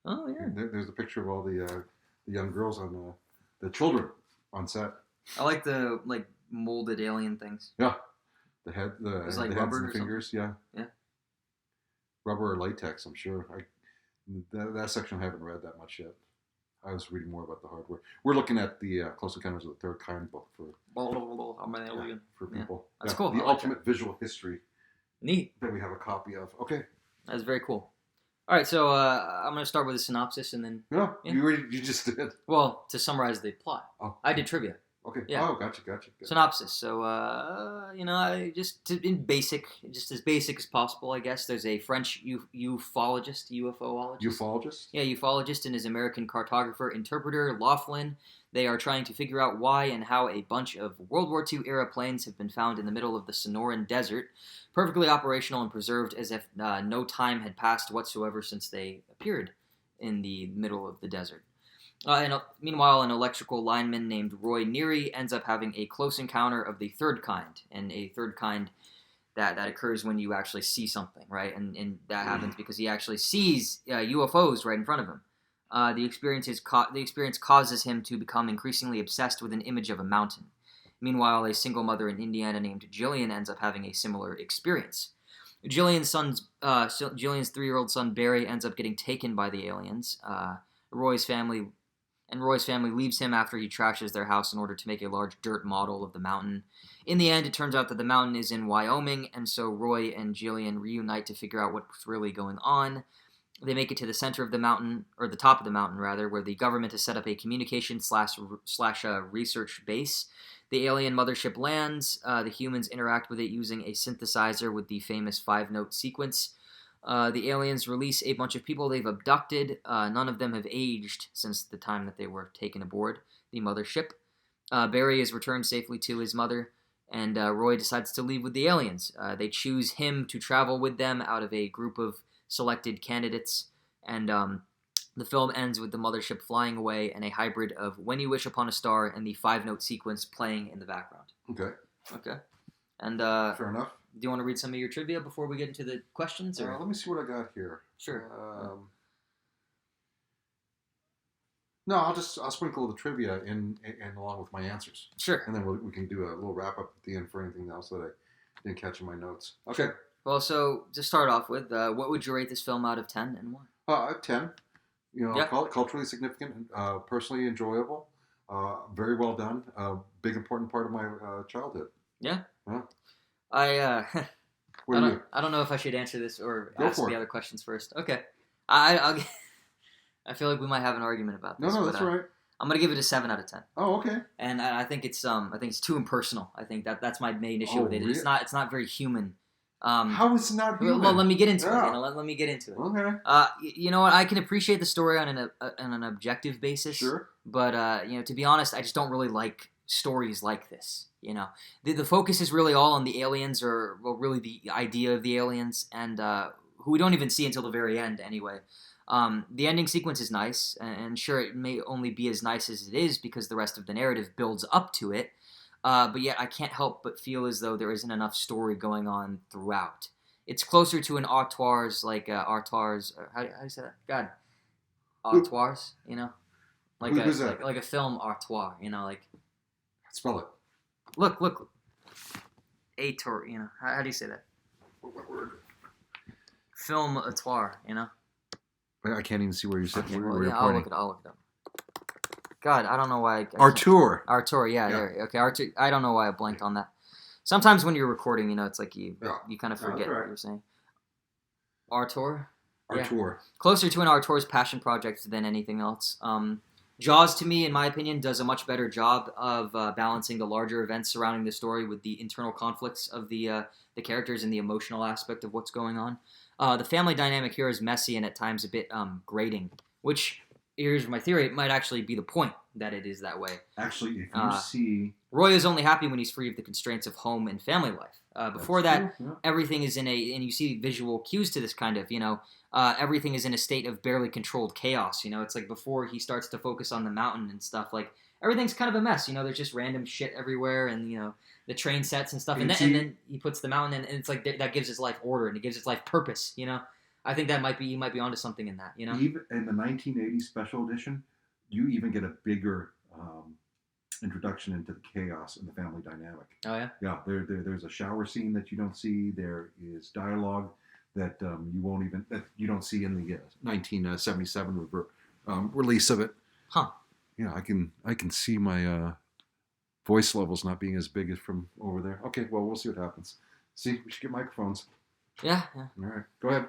[SPEAKER 1] Oh, yeah.
[SPEAKER 2] there's a picture of all the young girls on the children on set.
[SPEAKER 1] I like the molded alien things.
[SPEAKER 2] Yeah, the head,
[SPEAKER 1] It's
[SPEAKER 2] the
[SPEAKER 1] like
[SPEAKER 2] heads
[SPEAKER 1] rubber
[SPEAKER 2] and
[SPEAKER 1] or
[SPEAKER 2] the fingers. Yeah,
[SPEAKER 1] Yeah.
[SPEAKER 2] rubber or latex. I'm sure. That section I haven't read that much yet. I was reading more about the hardware. We're looking at the Close Encounters of the Third Kind book for people.
[SPEAKER 1] That's cool.
[SPEAKER 2] The
[SPEAKER 1] I like
[SPEAKER 2] ultimate visual history
[SPEAKER 1] Neat.
[SPEAKER 2] that we have a copy of. Okay.
[SPEAKER 1] That's very cool. All right, so I'm going to start with a synopsis and then,
[SPEAKER 2] Yeah,
[SPEAKER 1] Yeah.
[SPEAKER 2] you just did.
[SPEAKER 1] well, to summarize the plot.
[SPEAKER 2] Oh.
[SPEAKER 1] I did trivia.
[SPEAKER 2] Okay.
[SPEAKER 1] Yeah.
[SPEAKER 2] Oh, gotcha. Good.
[SPEAKER 1] Synopsis. So, I just in basic, just as basic as possible, I guess. There's a French ufologist.
[SPEAKER 2] Ufologist?
[SPEAKER 1] Yeah, ufologist and his American cartographer interpreter Laughlin. They are trying to figure out why and how a bunch of World War II era planes have been found in the middle of the Sonoran Desert, perfectly operational and preserved as if no time had passed whatsoever since they appeared in the middle of the desert. Meanwhile, an electrical lineman named Roy Neary ends up having a close encounter of the third kind, and a third kind that occurs when you actually see something, right? And that happens because he actually sees UFOs right in front of him. The experience causes him to become increasingly obsessed with an image of a mountain. Meanwhile, a single mother in Indiana named Jillian ends up having a similar experience. Jillian's 3-year-old son Barry ends up getting taken by the aliens. Roy's family leaves him after he trashes their house in order to make a large dirt model of the mountain. In the end, it turns out that the mountain is in Wyoming, and so Roy and Jillian reunite to figure out what's really going on. They make it to the center of the mountain, or the top of the mountain, rather, where the government has set up a communication slash research base. The alien mothership lands. The humans interact with it using a synthesizer with the famous 5-note sequence. The aliens release a bunch of people they've abducted. None of them have aged since the time that they were taken aboard the mothership. Barry is returned safely to his mother, and Roy decides to leave with the aliens. They choose him to travel with them out of a group of selected candidates, and the film ends with the mothership flying away and a hybrid of When You Wish Upon a Star and the 5-note sequence playing in the background. Okay. And
[SPEAKER 2] fair enough.
[SPEAKER 1] Do you want to read some of your trivia before we get into the questions? Or?
[SPEAKER 2] Let me see what I got here.
[SPEAKER 1] Sure.
[SPEAKER 2] No, I'll sprinkle the trivia in along with my answers.
[SPEAKER 1] Sure.
[SPEAKER 2] And then we can do a little wrap up at the end for anything else that I didn't catch in my notes. Okay.
[SPEAKER 1] Sure. Well, so to start off with, what would you rate this film out of 10 and why?
[SPEAKER 2] 10. Culturally significant, personally enjoyable, very well done. Big important part of my childhood.
[SPEAKER 1] Yeah.
[SPEAKER 2] Yeah.
[SPEAKER 1] I don't know if I should answer this or
[SPEAKER 2] Go
[SPEAKER 1] ask
[SPEAKER 2] for
[SPEAKER 1] the
[SPEAKER 2] it.
[SPEAKER 1] other questions first. Okay. I feel like we might have an argument about this.
[SPEAKER 2] No, that's all right.
[SPEAKER 1] I'm gonna give it a 7 out of 10.
[SPEAKER 2] Oh, okay.
[SPEAKER 1] And I think it's too impersonal. I think that's my main issue with it.
[SPEAKER 2] Really?
[SPEAKER 1] It's not very human.
[SPEAKER 2] How is it not human?
[SPEAKER 1] Well, let me get into it.
[SPEAKER 2] Yeah.
[SPEAKER 1] Let me get into it.
[SPEAKER 2] Okay.
[SPEAKER 1] You know what? I can appreciate the story on an objective basis.
[SPEAKER 2] Sure.
[SPEAKER 1] But to be honest, I just don't really like stories like this. The focus is really all on the aliens, or really the idea of the aliens, and who we don't even see until the very end anyway. The ending sequence is nice, and sure, it may only be as nice as it is because the rest of the narrative builds up to it. But yet I can't help but feel as though there isn't enough story going on throughout. It's closer to an auteurs, how do you say that? God, auteurs, like
[SPEAKER 2] Who's that?
[SPEAKER 1] like a film auteur,
[SPEAKER 2] Spell it.
[SPEAKER 1] Look, auteur, how do you say that?
[SPEAKER 2] What word?
[SPEAKER 1] Film auteur,
[SPEAKER 2] I can't even see where you said.
[SPEAKER 1] Okay,
[SPEAKER 2] where you're
[SPEAKER 1] I'll
[SPEAKER 2] pointing.
[SPEAKER 1] look it up. God, I don't know why.
[SPEAKER 2] Artur.
[SPEAKER 1] Artur, yeah. There. Okay, Artur. I don't know why I blanked on that. Sometimes when you're recording, it's like you kind of forget what you're saying. Artur.
[SPEAKER 2] Artur.
[SPEAKER 1] Yeah. Closer to an Artur's passion project than anything else. Jaws, to me, in my opinion, does a much better job of balancing the larger events surrounding the story with the internal conflicts of the characters and the emotional aspect of what's going on. The family dynamic here is messy and at times a bit grating, which, here's my theory, it might actually be the point that it is that way.
[SPEAKER 2] Actually, if you see...
[SPEAKER 1] Roy is only happy when he's free of the constraints of home and family life. Before
[SPEAKER 2] That's
[SPEAKER 1] that,
[SPEAKER 2] true, yeah.
[SPEAKER 1] everything is and you see visual cues to this kind of, everything is in a state of barely controlled chaos. It's like before he starts to focus on the mountain and stuff, like everything's kind of a mess. There's just random shit everywhere, and the train sets and stuff, and then he puts the mountain in, and it's like that gives his life order and it gives his life purpose. I think that you might be onto something in that.
[SPEAKER 3] Even in the 1980 special edition, you even get a bigger introduction into the chaos and the family dynamic.
[SPEAKER 1] Oh yeah.
[SPEAKER 3] Yeah, there's a shower scene that you don't see. There is dialogue that you don't see in the 1977 release of it.
[SPEAKER 1] Huh.
[SPEAKER 3] Yeah, I can see my voice levels not being as big as from over there. Okay, well, we'll see what happens. See, we should get microphones.
[SPEAKER 1] Yeah.
[SPEAKER 3] All right, go ahead.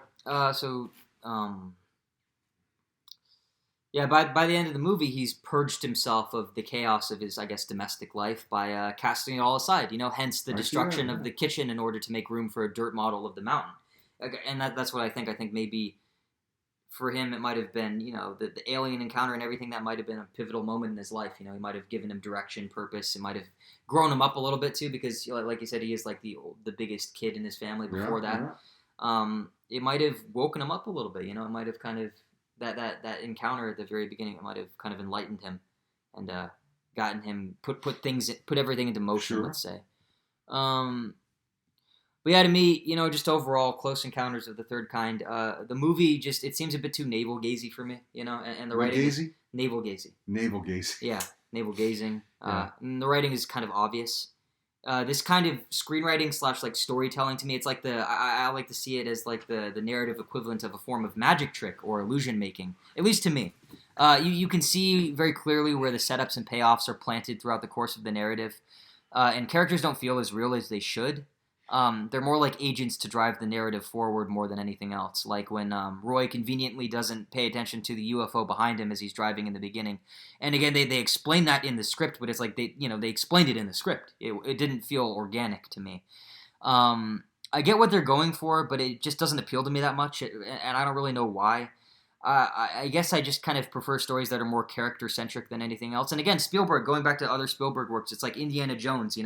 [SPEAKER 1] Yeah, by the end of the movie, he's purged himself of the chaos of his, I guess, domestic life by casting it all aside. Hence the destruction of the kitchen in order to make room for a dirt model of the mountain. And that's what I think. I think maybe for him, it might have been, the alien encounter and everything, that might have been a pivotal moment in his life. He might have given him direction, purpose. It might have grown him up a little bit too, because, like you said, he is like the biggest kid in his family before that.
[SPEAKER 3] Yeah.
[SPEAKER 1] It might have woken him up a little bit. It might have kind of that encounter at the very beginning. It might have kind of enlightened him and gotten him put everything into motion.
[SPEAKER 3] Sure.
[SPEAKER 1] Let's say. But yeah, to me, just overall, Close Encounters of the Third Kind. The movie it seems a bit too navel gazy for me. And the writing.
[SPEAKER 3] Gazy?
[SPEAKER 1] Navel gazy.
[SPEAKER 3] Navel gazy.
[SPEAKER 1] Yeah, navel gazing.
[SPEAKER 3] Yeah.
[SPEAKER 1] And the writing is kind of obvious. This kind of screenwriting / like storytelling, to me, it's like I like to see it as like the narrative equivalent of a form of magic trick or illusion making, at least to me. You can see very clearly where the setups and payoffs are planted throughout the course of the narrative, and characters don't feel as real as they should. They're more like agents to drive the narrative forward more than anything else. Like when Roy conveniently doesn't pay attention to the UFO behind him as he's driving in the beginning. And again, they explain that in the script, but it's like they explained it in the script. It didn't feel organic to me. I get what they're going for, but it just doesn't appeal to me that much, and I don't really know why. I guess I just kind of prefer stories that are more character-centric than anything else. And again, Spielberg, going back to other Spielberg works, it's like Indiana Jones,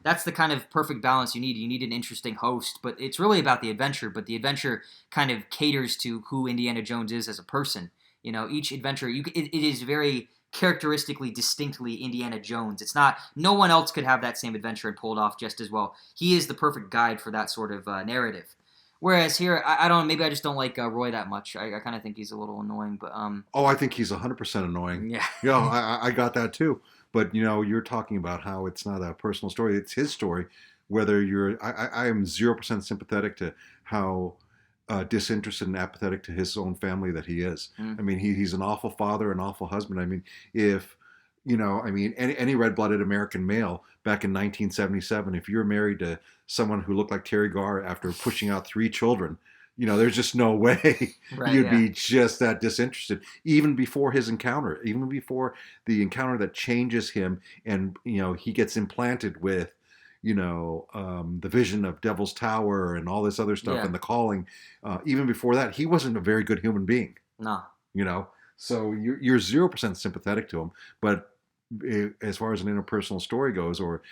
[SPEAKER 1] That's the kind of perfect balance you need. You need an interesting host, but it's really about the adventure, but the adventure kind of caters to who Indiana Jones is as a person. Each adventure, it is very characteristically, distinctly Indiana Jones. It's not, no one else could have that same adventure and pull it off just as well. He is the perfect guide for that sort of narrative. Whereas here, I don't. Maybe I just don't like Roy that much. I kind of think he's a little annoying. But
[SPEAKER 3] Oh, I think he's 100% annoying.
[SPEAKER 1] Yeah.
[SPEAKER 3] Yeah, I got that too. But you're talking about how it's not a personal story; it's his story. Whether I am 0% sympathetic to how disinterested and apathetic to his own family that he is.
[SPEAKER 1] Mm.
[SPEAKER 3] I mean, he's an awful father, an awful husband. I mean, if any red-blooded American male back in 1977, if you're married to someone who looked like Terry Garr after pushing out 3 children, there's just no way you'd be just that disinterested. Even before his encounter, even before the encounter that changes him, and he gets implanted with, the vision of Devil's Tower and all this other stuff and the calling. Even before that, he wasn't a very good human being.
[SPEAKER 1] No.
[SPEAKER 3] So you're 0% sympathetic to him, but as far as an interpersonal story goes, or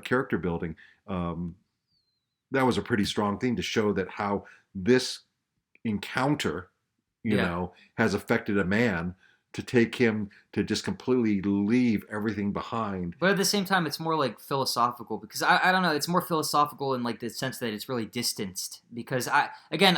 [SPEAKER 3] character building, that was a pretty strong thing to show that how this encounter, has affected a man to take him to just completely leave everything behind.
[SPEAKER 1] But at the same time, it's more like philosophical, because I don't know, it's more philosophical in like the sense that it's really distanced, because I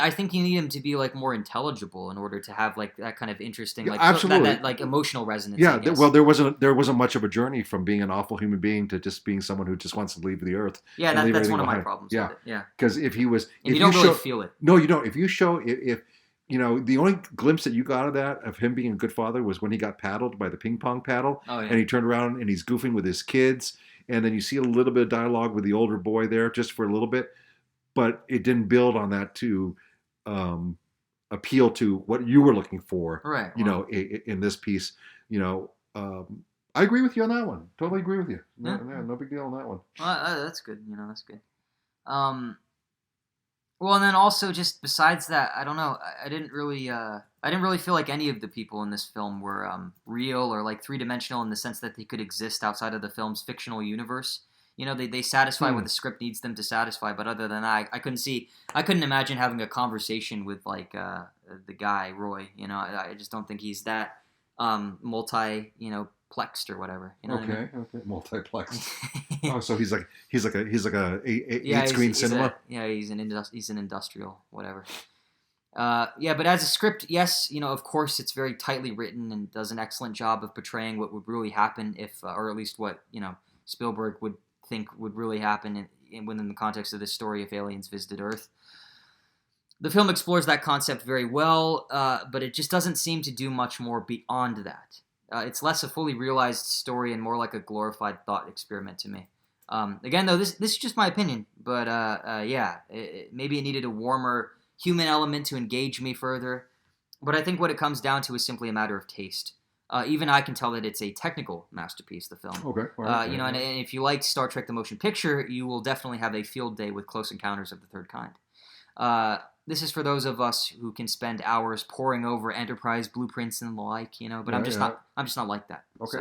[SPEAKER 1] think you need him to be like more intelligible in order to have like that kind of interesting, like
[SPEAKER 3] absolutely.
[SPEAKER 1] that like emotional resonance.
[SPEAKER 3] Yeah, well, there wasn't much of a journey from being an awful human being to just being someone who just wants to leave the earth.
[SPEAKER 1] Yeah, that's one of my problems.
[SPEAKER 3] Yeah,
[SPEAKER 1] with it. Yeah,
[SPEAKER 3] because if he was,
[SPEAKER 1] and you don't really feel it.
[SPEAKER 3] No, you don't. If you show if the only glimpse that you got of that, of him being a good father, was when he got paddled by the ping pong paddle.
[SPEAKER 1] Oh, yeah.
[SPEAKER 3] And he turned around and he's goofing with his kids. And then you see a little bit of dialogue with the older boy there just for a little bit. But it didn't build on that to appeal to what you were looking for,
[SPEAKER 1] right?
[SPEAKER 3] In this piece. I agree with you on that one. Totally agree with you. No big deal on that one.
[SPEAKER 1] Well, that's good. That's good. Well, and then also just besides that, I don't know. I didn't really feel like any of the people in this film were real or like 3-dimensional in the sense that they could exist outside of the film's fictional universe. You know, they satisfy what the script needs them to satisfy. But other than that, I couldn't imagine having a conversation with like the guy Roy. You know, I just don't think he's that plexed or whatever. You know what I mean?
[SPEAKER 3] Okay, multiplex. Oh, so he's like a eight screen cinema.
[SPEAKER 1] He's an industrial whatever. But as a script, yes, you know, of course, it's very tightly written and does an excellent job of portraying what would really happen if, or at least what, you know, Spielberg would think would really happen within the context of this story if aliens visited Earth. The film explores that concept very well, but it just doesn't seem to do much more beyond that. It's less a fully realized story and more like a glorified thought experiment to me. Again, though, this is just my opinion, but maybe it needed a warmer human element to engage me further. But I think what it comes down to is simply a matter of taste. Even I can tell that it's a technical masterpiece, the film.
[SPEAKER 3] Okay.
[SPEAKER 1] You know, and if you like Star Trek the Motion Picture, you will definitely have a field day with Close Encounters of the Third Kind. This is for those of us who can spend hours poring over Enterprise blueprints and the like, you know, but I'm just not like that.
[SPEAKER 3] Okay.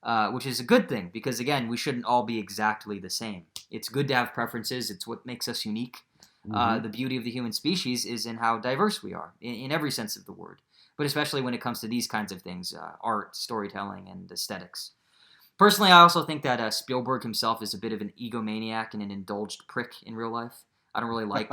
[SPEAKER 1] So, which is a good thing because, again, we shouldn't all be exactly the same. It's good to have preferences. It's what makes us unique. The beauty of the human species is in how diverse we are, in every sense of the word, but especially when it comes to these kinds of things, art, storytelling, and aesthetics. Personally, I also think that Spielberg himself is a bit of an egomaniac and an indulged prick in real life. I don't really like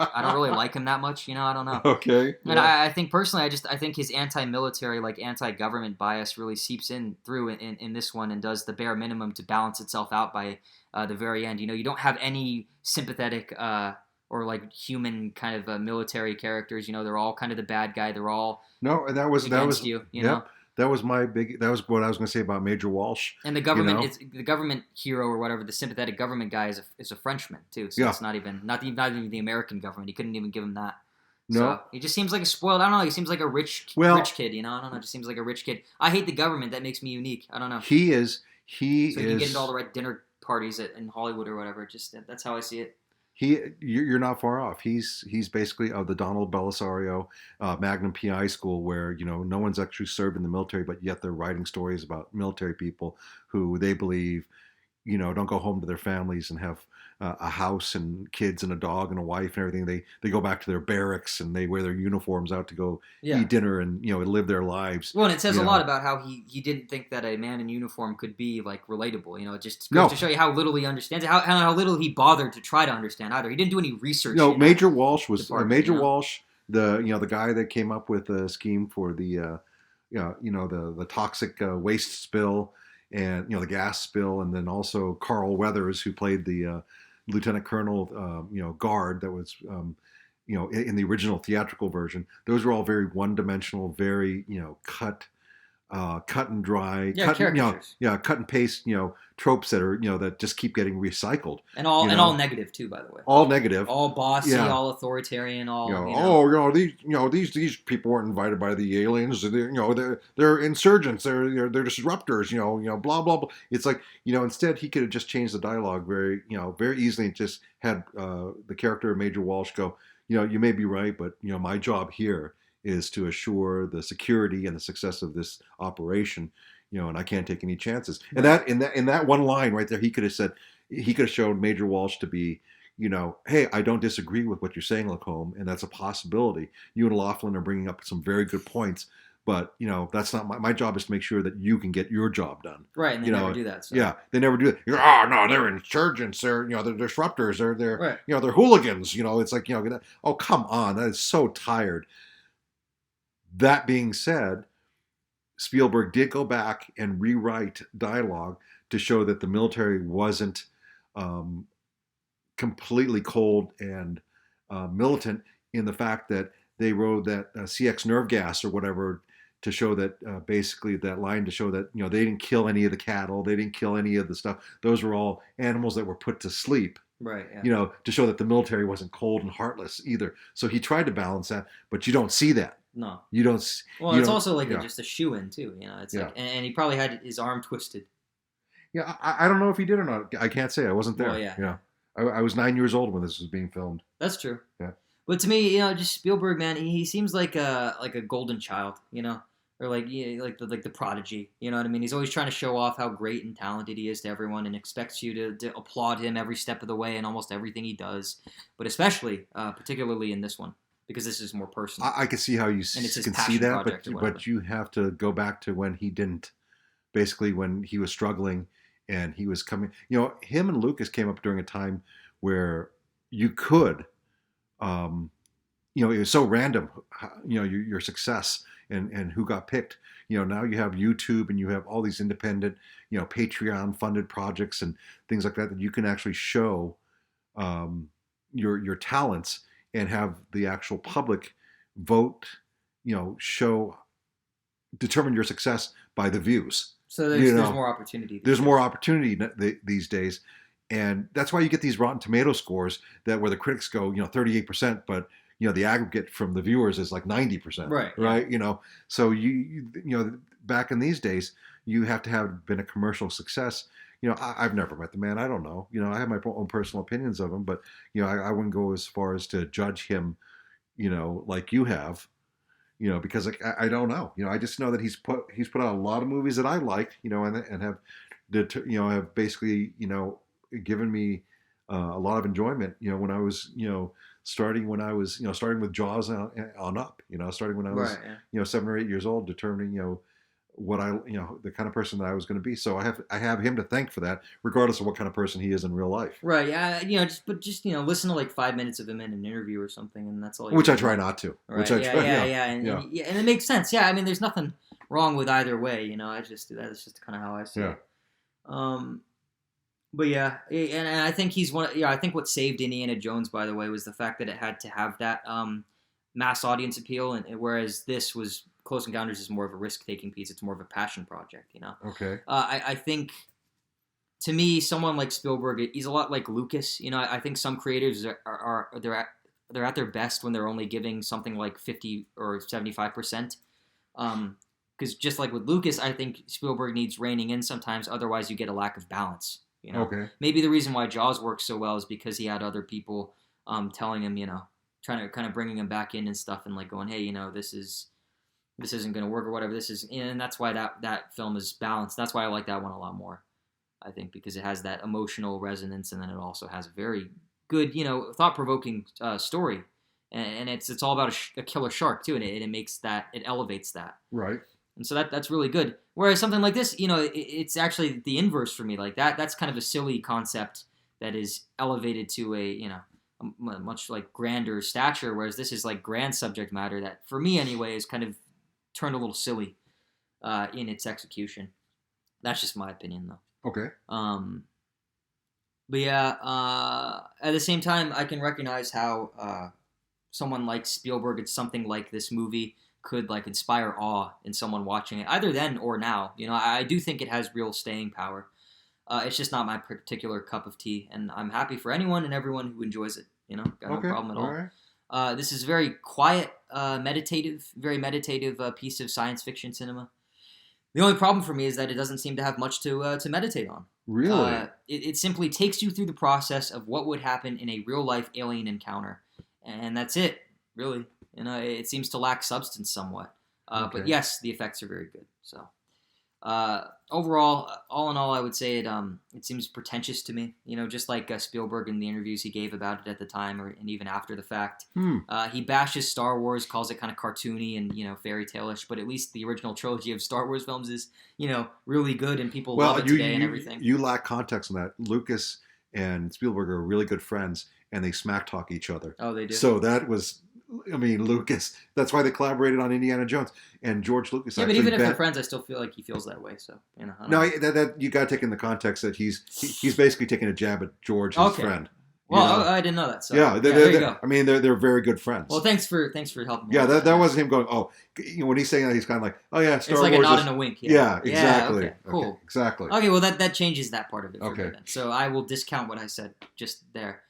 [SPEAKER 1] him that much, you know, I don't know.
[SPEAKER 3] Okay.
[SPEAKER 1] And I think personally, I think his anti-military, like anti-government bias really seeps in through in this one and does the bare minimum to balance itself out by the very end. You know, you don't have any sympathetic or like human kind of military characters. You know, they're all kind of the bad guy. They're all
[SPEAKER 3] that was
[SPEAKER 1] you know.
[SPEAKER 3] That was what I was going to say about Major Walsh.
[SPEAKER 1] And the government is the government hero or whatever. The sympathetic government guy is a Frenchman too. So it's not even the American government. He couldn't even give him that.
[SPEAKER 3] No,
[SPEAKER 1] so he just seems like a spoiled. I don't know. He seems like a rich kid. You know, I don't know. Just seems like a rich kid. I hate the government. That makes me unique. I don't know.
[SPEAKER 3] He is.
[SPEAKER 1] So he can get into all the right dinner parties in Hollywood or whatever. Just that's how I see it.
[SPEAKER 3] You're not far off. He's basically of the Donald Belisario Magnum PI school, where you know no one's actually served in the military, but yet they're writing stories about military people who they believe, you know, don't go home to their families and have a house and kids and a dog and a wife and everything. They go back to their barracks and they wear their uniforms out to go eat dinner and you know live their lives.
[SPEAKER 1] Well, and it says a lot about how he didn't think that a man in uniform could be like relatable. You know, it just goes to show you how little he understands, how little he bothered to try to understand either. He didn't do any research.
[SPEAKER 3] No, Major Walsh was Walsh, the guy that came up with a scheme for the the toxic waste spill and you know the gas spill, and then also Carl Weathers, who played the Lieutenant Colonel, guard that was, in the original theatrical version. Those were all very one-dimensional, very, cut and dry, cut and paste, tropes that are, that just keep getting recycled.
[SPEAKER 1] And all negative too, by the way.
[SPEAKER 3] All negative.
[SPEAKER 1] All bossy, all authoritarian, all.
[SPEAKER 3] These people weren't invited by the aliens. They're insurgents. They're disruptors. Blah blah blah. It's like instead he could have just changed the dialogue very easily and just had the character of Major Walsh go, you may be right, but my job here is to assure the security and the success of this operation, and I can't take any chances. And that in that one line right there, he could have shown Major Walsh to be, hey, I don't disagree with what you're saying, Lacombe, and that's a possibility. You and Laughlin are bringing up some very good points, but that's not my job is to make sure that you can get your job done.
[SPEAKER 1] Right, and they never do that. So.
[SPEAKER 3] Yeah, they never do that. Oh no, they're insurgents. They're they're disruptors. They're
[SPEAKER 1] right.
[SPEAKER 3] They're hooligans. It's like oh come on, that is so tired. That being said, Spielberg did go back and rewrite dialogue to show that the military wasn't completely cold and militant in the fact that they wrote that CX nerve gas or whatever to show that basically that line to show that they didn't kill any of the cattle, they didn't kill any of the stuff. Those were all animals that were put to sleep.
[SPEAKER 1] Right. Yeah.
[SPEAKER 3] To show that the military wasn't cold and heartless either. So he tried to balance that, but you don't see that.
[SPEAKER 1] No,
[SPEAKER 3] you don't.
[SPEAKER 1] Well, it's also like just a shoe-in too. It's like, and he probably had his arm twisted.
[SPEAKER 3] Yeah, I don't know if he did or not. I can't say. I wasn't there.
[SPEAKER 1] Well, yeah.
[SPEAKER 3] I was 9 years old when this was being filmed.
[SPEAKER 1] That's true.
[SPEAKER 3] Yeah.
[SPEAKER 1] But to me, just Spielberg, man, he seems like a golden child. or like the prodigy. You know what I mean? He's always trying to show off how great and talented he is to everyone, and expects you to applaud him every step of the way in almost everything he does. But especially, particularly in this one, because this is more personal.
[SPEAKER 3] I can see how you
[SPEAKER 1] And it's his
[SPEAKER 3] can see
[SPEAKER 1] passion
[SPEAKER 3] that,
[SPEAKER 1] project or whatever.
[SPEAKER 3] but you have to go back to when he didn't. Basically, when he was struggling and he was coming, him and Lucas came up during a time where you could, it was so random, your success and who got picked. Now you have YouTube and you have all these independent, Patreon funded projects and things like that you can actually show your talents and have the actual public vote, determine your success by the views.
[SPEAKER 1] So there's more opportunity.
[SPEAKER 3] There's more opportunity these days. And that's why you get these Rotten Tomato scores where the critics go, 38%, but the aggregate from the viewers is like 90%. Right.
[SPEAKER 1] Yeah.
[SPEAKER 3] So you back in these days, you have to have been a commercial success. I've never met the man. I don't know. I have my own personal opinions of him, but I wouldn't go as far as to judge him, like you have. Because I don't know. I just know that he's put out a lot of movies that I like, and have basically, given me a lot of enjoyment, when I was, starting with Jaws on up, starting when I was, 7 or 8 years old, determining, what the kind of person that I was going to be. So I have him to thank for that, regardless of what kind of person he is in real life.
[SPEAKER 1] Right. Yeah. Just listen to like 5 minutes of him in an interview or something, and that's all.
[SPEAKER 3] Which I try not to.
[SPEAKER 1] Right. And it makes sense. Yeah. I mean, there's nothing wrong with either way. I just do that. It's just kind of how I see it. But yeah, and I think he's one. Yeah, I think what saved Indiana Jones, by the way, was the fact that it had to have that mass audience appeal, and whereas this was. Close Encounters is more of a risk-taking piece. It's more of a passion project,
[SPEAKER 3] Okay.
[SPEAKER 1] I think, to me, someone like Spielberg, he's a lot like Lucas. I think some creators they're at their best when they're only giving something like 50 or 75%. Because just like with Lucas, I think Spielberg needs reining in sometimes. Otherwise, you get a lack of balance.
[SPEAKER 3] Okay.
[SPEAKER 1] Maybe the reason why Jaws works so well is because he had other people telling him, trying to kind of bringing him back in and stuff, and like going, hey, this isn't going to work or whatever. This is, and that's why that film is balanced. That's why I like that one a lot more, I think, because it has that emotional resonance, and then it also has a very good, thought-provoking story, and it's all about a killer shark too, and it elevates that.
[SPEAKER 3] Right.
[SPEAKER 1] And so that's really good. Whereas something like this, it's actually the inverse for me. Like that's kind of a silly concept that is elevated to a much like grander stature, whereas this is like grand subject matter that, for me anyway, is kind of turned a little silly in its execution. That's just my opinion, though.
[SPEAKER 3] Okay.
[SPEAKER 1] But yeah, at the same time, I can recognize how someone like Spielberg and something like this movie could like inspire awe in someone watching it, either then or now. I do think it has real staying power. It's just not my particular cup of tea, and I'm happy for anyone and everyone who enjoys it. Got no problem at all. Right. This is very quiet, very meditative piece of science fiction cinema. The only problem for me is that it doesn't seem to have much to meditate on.
[SPEAKER 3] Really?
[SPEAKER 1] It simply takes you through the process of what would happen in a real-life alien encounter, and that's it, really. It seems to lack substance somewhat.
[SPEAKER 3] Okay.
[SPEAKER 1] But yes, the effects are very good. So overall, all in all, I would say it seems pretentious to me. Just like Spielberg in the interviews he gave about it at the time, and even after the fact. He bashes Star Wars, calls it kind of cartoony and fairy tale-ish. But at least the original trilogy of Star Wars films is really good, and people love it today and everything.
[SPEAKER 3] You lack context on that. Lucas and Spielberg are really good friends, and they smack talk each other.
[SPEAKER 1] Oh, they do.
[SPEAKER 3] So that was. Lucas. That's why they collaborated on Indiana Jones and George Lucas.
[SPEAKER 1] Yeah, but even if they're friends, I still feel like he feels that way. So I don't
[SPEAKER 3] know.
[SPEAKER 1] That
[SPEAKER 3] you got to take in the context that he's basically taking a jab at George, his friend.
[SPEAKER 1] Well, I didn't know that. So
[SPEAKER 3] yeah, there you go. They're very good friends.
[SPEAKER 1] Well, thanks for helping me.
[SPEAKER 3] Yeah, that wasn't him going. Oh, when he's saying that, he's kind of like, oh yeah, Star Wars.
[SPEAKER 1] It's like a nod and a wink.
[SPEAKER 3] Yeah, exactly.
[SPEAKER 1] Okay, cool.
[SPEAKER 3] Okay, exactly.
[SPEAKER 1] Okay, well that changes that part of it.
[SPEAKER 3] Okay.
[SPEAKER 1] Then. So I will discount what I said just there.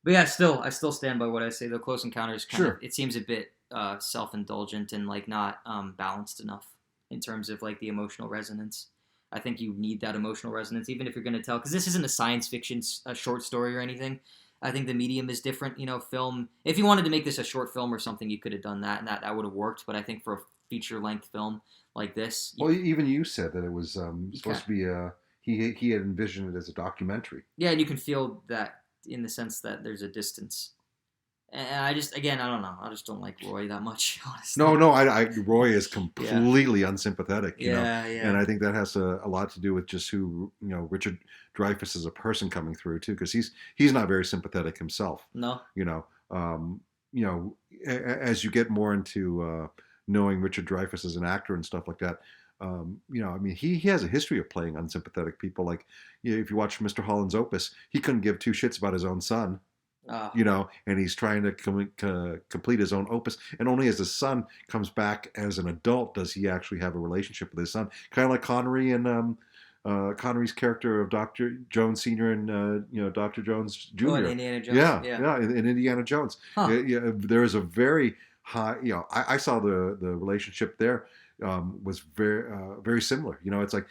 [SPEAKER 1] But yeah, I still stand by what I say. The Close Encounters it seems a bit self-indulgent and like not balanced enough in terms of like the emotional resonance. I think you need that emotional resonance, even if you're going to tell, because this isn't a science fiction short story or anything. I think the medium is different. Film. If you wanted to make this a short film or something, you could have done that, and that would have worked. But I think for a feature-length film like this.
[SPEAKER 3] Well, even you said that it was supposed to be he had envisioned it as a documentary.
[SPEAKER 1] Yeah, and you can feel that in the sense that there's a distance. And I just, again, I don't know. I just don't like Roy that much, honestly.
[SPEAKER 3] No, Roy is completely unsympathetic, you know,
[SPEAKER 1] Yeah.
[SPEAKER 3] and I think that has a lot to do with just who, Richard Dreyfuss is a person coming through too, because he's not very sympathetic himself.
[SPEAKER 1] No.
[SPEAKER 3] As you get more into knowing Richard Dreyfuss as an actor and stuff like that, I mean, he has a history of playing unsympathetic people. Like, if you watch Mr. Holland's Opus, he couldn't give two shits about his own son. And he's trying to complete his own opus, and only as his son comes back as an adult does he actually have a relationship with his son. Kind of like Connery and Connery's character of Dr. Jones Sr. and Dr. Jones Jr.
[SPEAKER 1] Oh, in Indiana Jones.
[SPEAKER 3] Yeah, in Indiana Jones.
[SPEAKER 1] Huh.
[SPEAKER 3] There is a very high. I saw the relationship there was very similar. It's like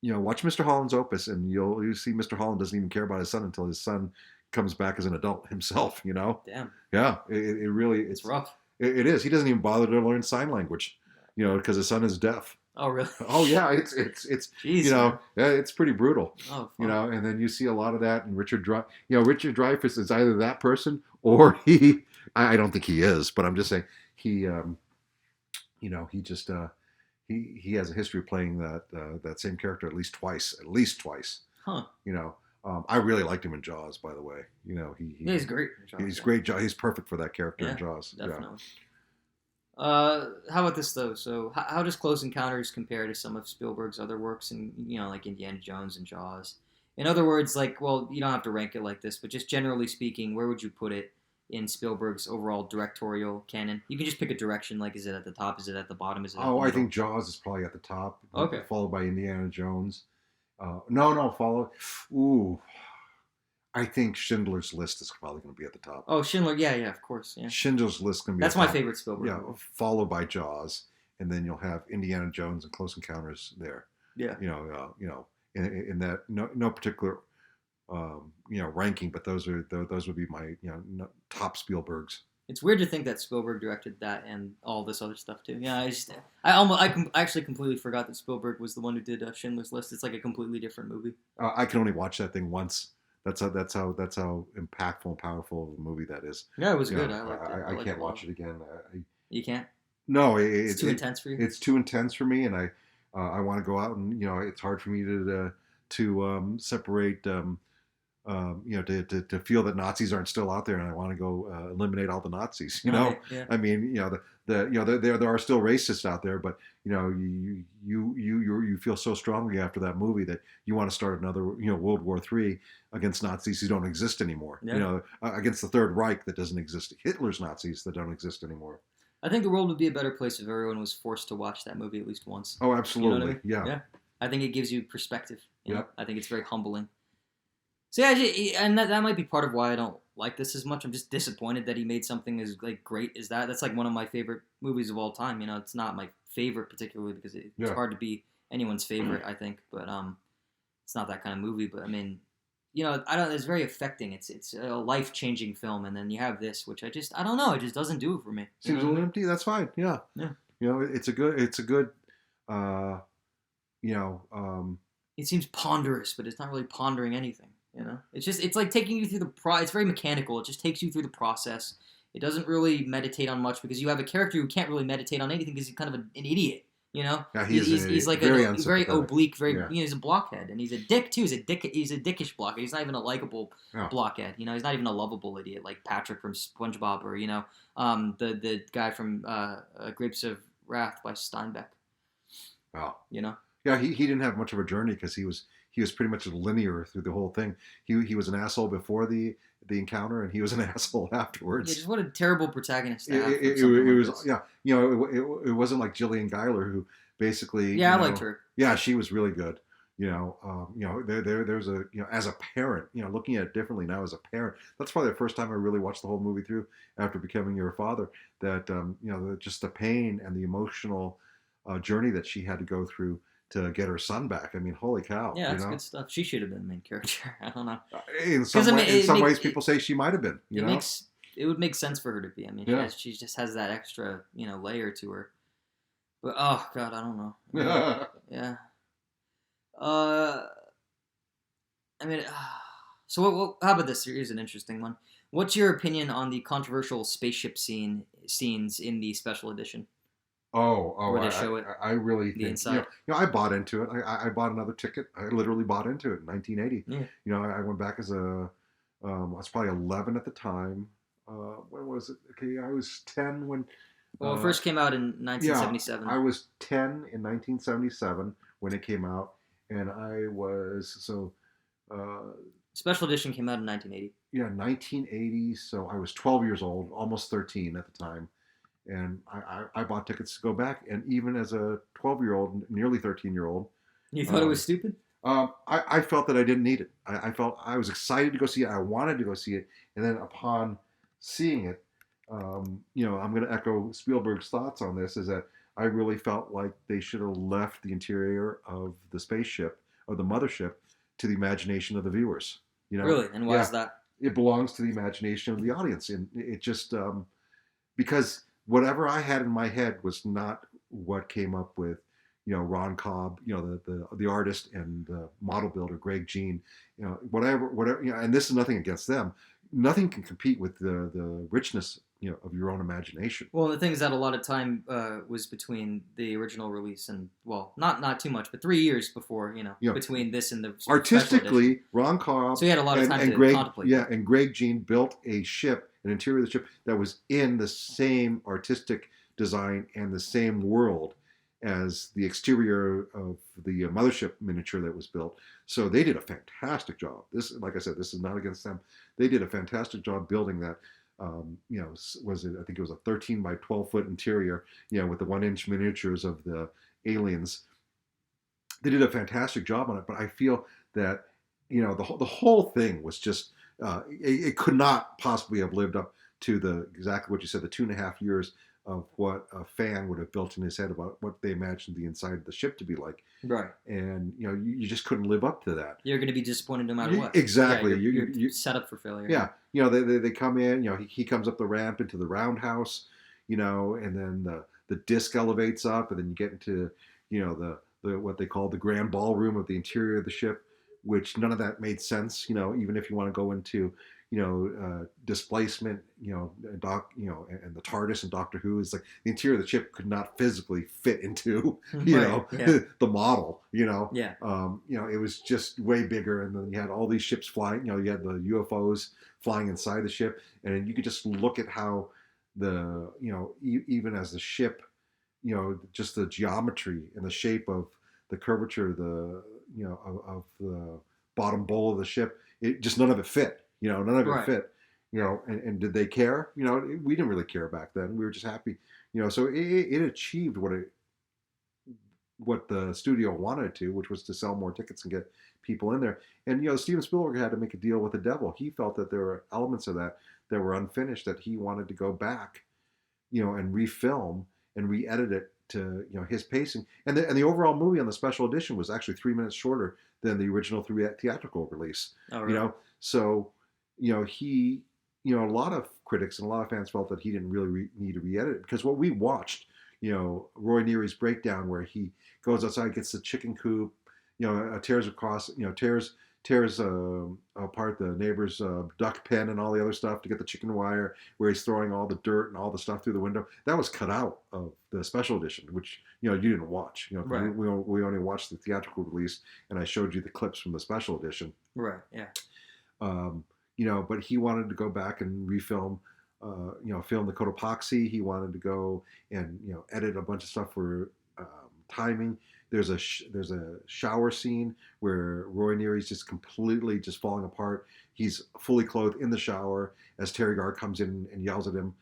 [SPEAKER 3] watch Mr. Holland's Opus, and you'll see Mr. Holland doesn't even care about his son until his son comes back as an adult himself.
[SPEAKER 1] Damn.
[SPEAKER 3] Yeah, it really
[SPEAKER 1] it's rough.
[SPEAKER 3] It is. He doesn't even bother to learn sign language, because his son is deaf.
[SPEAKER 1] Oh really?
[SPEAKER 3] Oh yeah, it's
[SPEAKER 1] Jeez,
[SPEAKER 3] it's pretty brutal.
[SPEAKER 1] Oh,
[SPEAKER 3] and then you see a lot of that. And Richard Dreyfuss is either that person or he. I don't think he is, but I'm just saying he. He just. He has a history of playing that same character at least twice.
[SPEAKER 1] Huh.
[SPEAKER 3] I really liked him in Jaws, by the way.
[SPEAKER 1] He's great.
[SPEAKER 3] He's great. He's perfect for that character in Jaws.
[SPEAKER 1] Definitely. How about this though? So, how does Close Encounters compare to some of Spielberg's other works, and like Indiana Jones and Jaws? In other words, you don't have to rank it like this, but just generally speaking, where would you put it in Spielberg's overall directorial canon? You can just pick a direction. Like, is it at the top? Is it at the bottom? Is it?
[SPEAKER 3] I think Jaws is probably at the top.
[SPEAKER 1] Okay.
[SPEAKER 3] Followed by Indiana Jones. Follow. Ooh, I think Schindler's List is probably going to be at the top.
[SPEAKER 1] Oh, Schindler, yeah, of course, yeah.
[SPEAKER 3] Schindler's List is going to be.
[SPEAKER 1] That's my favorite Spielberg.
[SPEAKER 3] Yeah, followed by Jaws, and then you'll have Indiana Jones and Close Encounters there.
[SPEAKER 1] Yeah.
[SPEAKER 3] In that no particular ranking, but those would be my top Spielbergs.
[SPEAKER 1] It's weird to think that Spielberg directed that and all this other stuff too. Yeah, I actually completely forgot that Spielberg was the one who did Schindler's List. It's like a completely different movie.
[SPEAKER 3] I can only watch that thing once. That's how impactful and powerful of a movie that is.
[SPEAKER 1] Yeah, it was good. I liked it.
[SPEAKER 3] I can't watch it again.
[SPEAKER 1] You can't?
[SPEAKER 3] No,
[SPEAKER 1] it's too intense for you.
[SPEAKER 3] It's too intense for me, and I want to go out and it's hard for me to separate. To feel that Nazis aren't still out there, and I want to go eliminate all the Nazis.
[SPEAKER 1] Right, yeah.
[SPEAKER 3] I mean, there are still racists out there, but you feel so strongly after that movie that you want to start another World War III against Nazis who don't exist anymore.
[SPEAKER 1] Yeah.
[SPEAKER 3] Against the Third Reich that doesn't exist, Hitler's Nazis that don't exist anymore.
[SPEAKER 1] I think the world would be a better place if everyone was forced to watch that movie at least once.
[SPEAKER 3] Oh, absolutely.
[SPEAKER 1] I mean?
[SPEAKER 3] Yeah.
[SPEAKER 1] I think it gives you perspective.
[SPEAKER 3] Yep.
[SPEAKER 1] I think it's very humbling. So yeah, and that might be part of why I don't like this as much. I'm just disappointed that he made something as great as that. That's one of my favorite movies of all time. It's not my favorite particularly because it's hard to be anyone's favorite, I think. But it's not that kind of movie. But I mean, it's very affecting. It's a life-changing film, and then you have this, which I don't know. It just doesn't do it for me.
[SPEAKER 3] Seems a little empty. That's fine. Yeah.
[SPEAKER 1] Yeah.
[SPEAKER 3] It's a good.
[SPEAKER 1] It seems ponderous, but it's not really pondering anything. It's like taking you through it's very mechanical. It just takes you through the process. It doesn't really meditate on much because you have a character who can't really meditate on anything because he's kind of an idiot.
[SPEAKER 3] Yeah,
[SPEAKER 1] he's like
[SPEAKER 3] very
[SPEAKER 1] very oblique, he's a blockhead, and he's a dick too. He's a dickish blockhead. He's not even a likable blockhead. He's not even a lovable idiot like Patrick from SpongeBob or the guy from Grapes of Wrath by Steinbeck.
[SPEAKER 3] Wow.
[SPEAKER 1] Yeah,
[SPEAKER 3] he didn't have much of a journey because he was pretty much linear through the whole thing. He was an asshole before the encounter, and he was an asshole afterwards.
[SPEAKER 1] Yeah, just what a terrible protaticist to have.
[SPEAKER 3] It wasn't like Gillian Guyler, who basically.
[SPEAKER 1] Yeah, I liked her.
[SPEAKER 3] Yeah, she was really good. There's as a parent, looking at it differently now as a parent. That's probably the first time I really watched the whole movie through after becoming your father. That just the pain and the emotional journey that she had to go through to get her son back. I mean, holy cow.
[SPEAKER 1] Yeah, that's good stuff. She should have been the main character. I don't know.
[SPEAKER 3] In some ways, people say she might have been.
[SPEAKER 1] it would make sense for her to be. I mean,
[SPEAKER 3] Yeah.
[SPEAKER 1] she just has that extra, layer to her. But oh god, I don't know. Yeah. I mean, so how about this? Here's an interesting one. What's your opinion on the controversial spaceship scenes in the special edition? Where they show it,
[SPEAKER 3] I really
[SPEAKER 1] the
[SPEAKER 3] think,
[SPEAKER 1] inside.
[SPEAKER 3] I bought into it. I bought another ticket. I literally bought into it in 1980.
[SPEAKER 1] Yeah.
[SPEAKER 3] I went back as I was probably 11 at the time. When was it? Okay, I was 10 when.
[SPEAKER 1] Well, it first came out in 1977.
[SPEAKER 3] I was 10 in 1977 when it came out, and I was
[SPEAKER 1] Special edition came out in 1980.
[SPEAKER 3] Yeah, 1980. So I was 12 years old, almost 13 at the time. And I bought tickets to go back. And even as a 12-year-old, nearly 13-year-old.
[SPEAKER 1] You thought it was stupid?
[SPEAKER 3] I felt that I didn't need it. I felt I was excited to go see it. I wanted to go see it. And then upon seeing it, I'm going to echo Spielberg's thoughts on this, is that I really felt like they should have left the interior of the spaceship, of the mothership, to the imagination of the viewers.
[SPEAKER 1] Really? And why is that?
[SPEAKER 3] It belongs to the imagination of the audience. And it just, because whatever I had in my head was not what came up with, Ron Cobb, the artist and the model builder, Greg Jean, whatever, and this is nothing against them. Nothing can compete with the richness, of your own imagination.
[SPEAKER 1] Well, the thing is that a lot of time was between the original release and, well, not too much, but 3 years before, between this and the
[SPEAKER 3] artistically, Ron Cobb.
[SPEAKER 1] So he had a lot of time to contemplate.
[SPEAKER 3] Yeah, and Greg Jean built a ship, an interior of the ship that was in the same artistic design and the same world as the exterior of the mothership miniature that was built. So they did a fantastic job. This, like I said, this is not against them. They did a fantastic job building that. Was it? I think it was a 13 by 12 foot interior, with the 1-inch miniatures of the aliens. They did a fantastic job on it, but I feel that, the whole thing was just, it could not possibly have lived up to exactly what you said, the 2.5 years of what a fan would have built in his head about what they imagined the inside of the ship to be like.
[SPEAKER 1] Right.
[SPEAKER 3] And, you just couldn't live up to that.
[SPEAKER 1] You're going to be disappointed no matter what.
[SPEAKER 3] Exactly.
[SPEAKER 1] Yeah, you're set up for failure.
[SPEAKER 3] Yeah. They come in, he comes up the ramp into the roundhouse, and then the disc elevates up, and then you get into, the what they call the grand ballroom of the interior of the ship, which none of that made sense, even if you want to go into, displacement, and the TARDIS and Doctor Who, is like the interior of the ship could not physically fit into, the model,
[SPEAKER 1] Yeah.
[SPEAKER 3] It was just way bigger. And then you had all these ships flying, you had the UFOs flying inside the ship. And then you could just look at how even as the ship, just the geometry and the shape of the curvature, of the bottom bowl of the ship, it just, none of it fit. None of it fit, and did they care? We didn't really care back then. We were just happy, so it achieved what the studio wanted to, which was to sell more tickets and get people in there. And, Steven Spielberg had to make a deal with the devil. He felt that there were elements of that were unfinished, that he wanted to go back, and refilm and re-edit it to, his pacing. And the overall movie on the special edition was actually 3 minutes shorter than the original theatrical release.
[SPEAKER 1] Oh, really?
[SPEAKER 3] So, he, a lot of critics and a lot of fans felt that he didn't really need to re-edit it, because what we watched, Roy Neary's breakdown, where he goes outside, gets the chicken coop, tears across, tears apart the neighbor's duck pen and all the other stuff to get the chicken wire, where he's throwing all the dirt and all the stuff through the window. That was cut out of the special edition, which, you didn't watch.
[SPEAKER 1] Right.
[SPEAKER 3] We only watched the theatrical release, and I showed you the clips from the special edition.
[SPEAKER 1] Right, yeah.
[SPEAKER 3] But he wanted to go back and refilm, film the Cotopaxi. He wanted to go and, edit a bunch of stuff for timing. There's a shower scene where Roy Neary's just completely just falling apart. He's fully clothed in the shower as Terry Garr comes in and yells at him,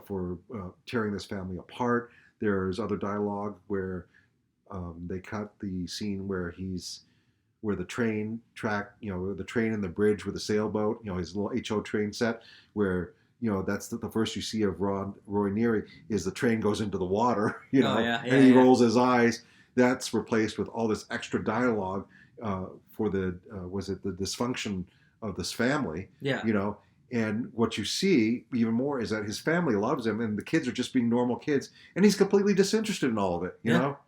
[SPEAKER 3] for tearing this family apart. There's other dialogue where they cut the scene where the train track, the train and the bridge with the sailboat, his little HO train set, where, that's the first you see of Roy Neary is the train goes into the water, and he rolls his eyes. That's replaced with all this extra dialogue for the dysfunction of this family, And what you see even more is that his family loves him, and the kids are just being normal kids, and he's completely disinterested in all of it. You
[SPEAKER 1] Yeah.
[SPEAKER 3] know,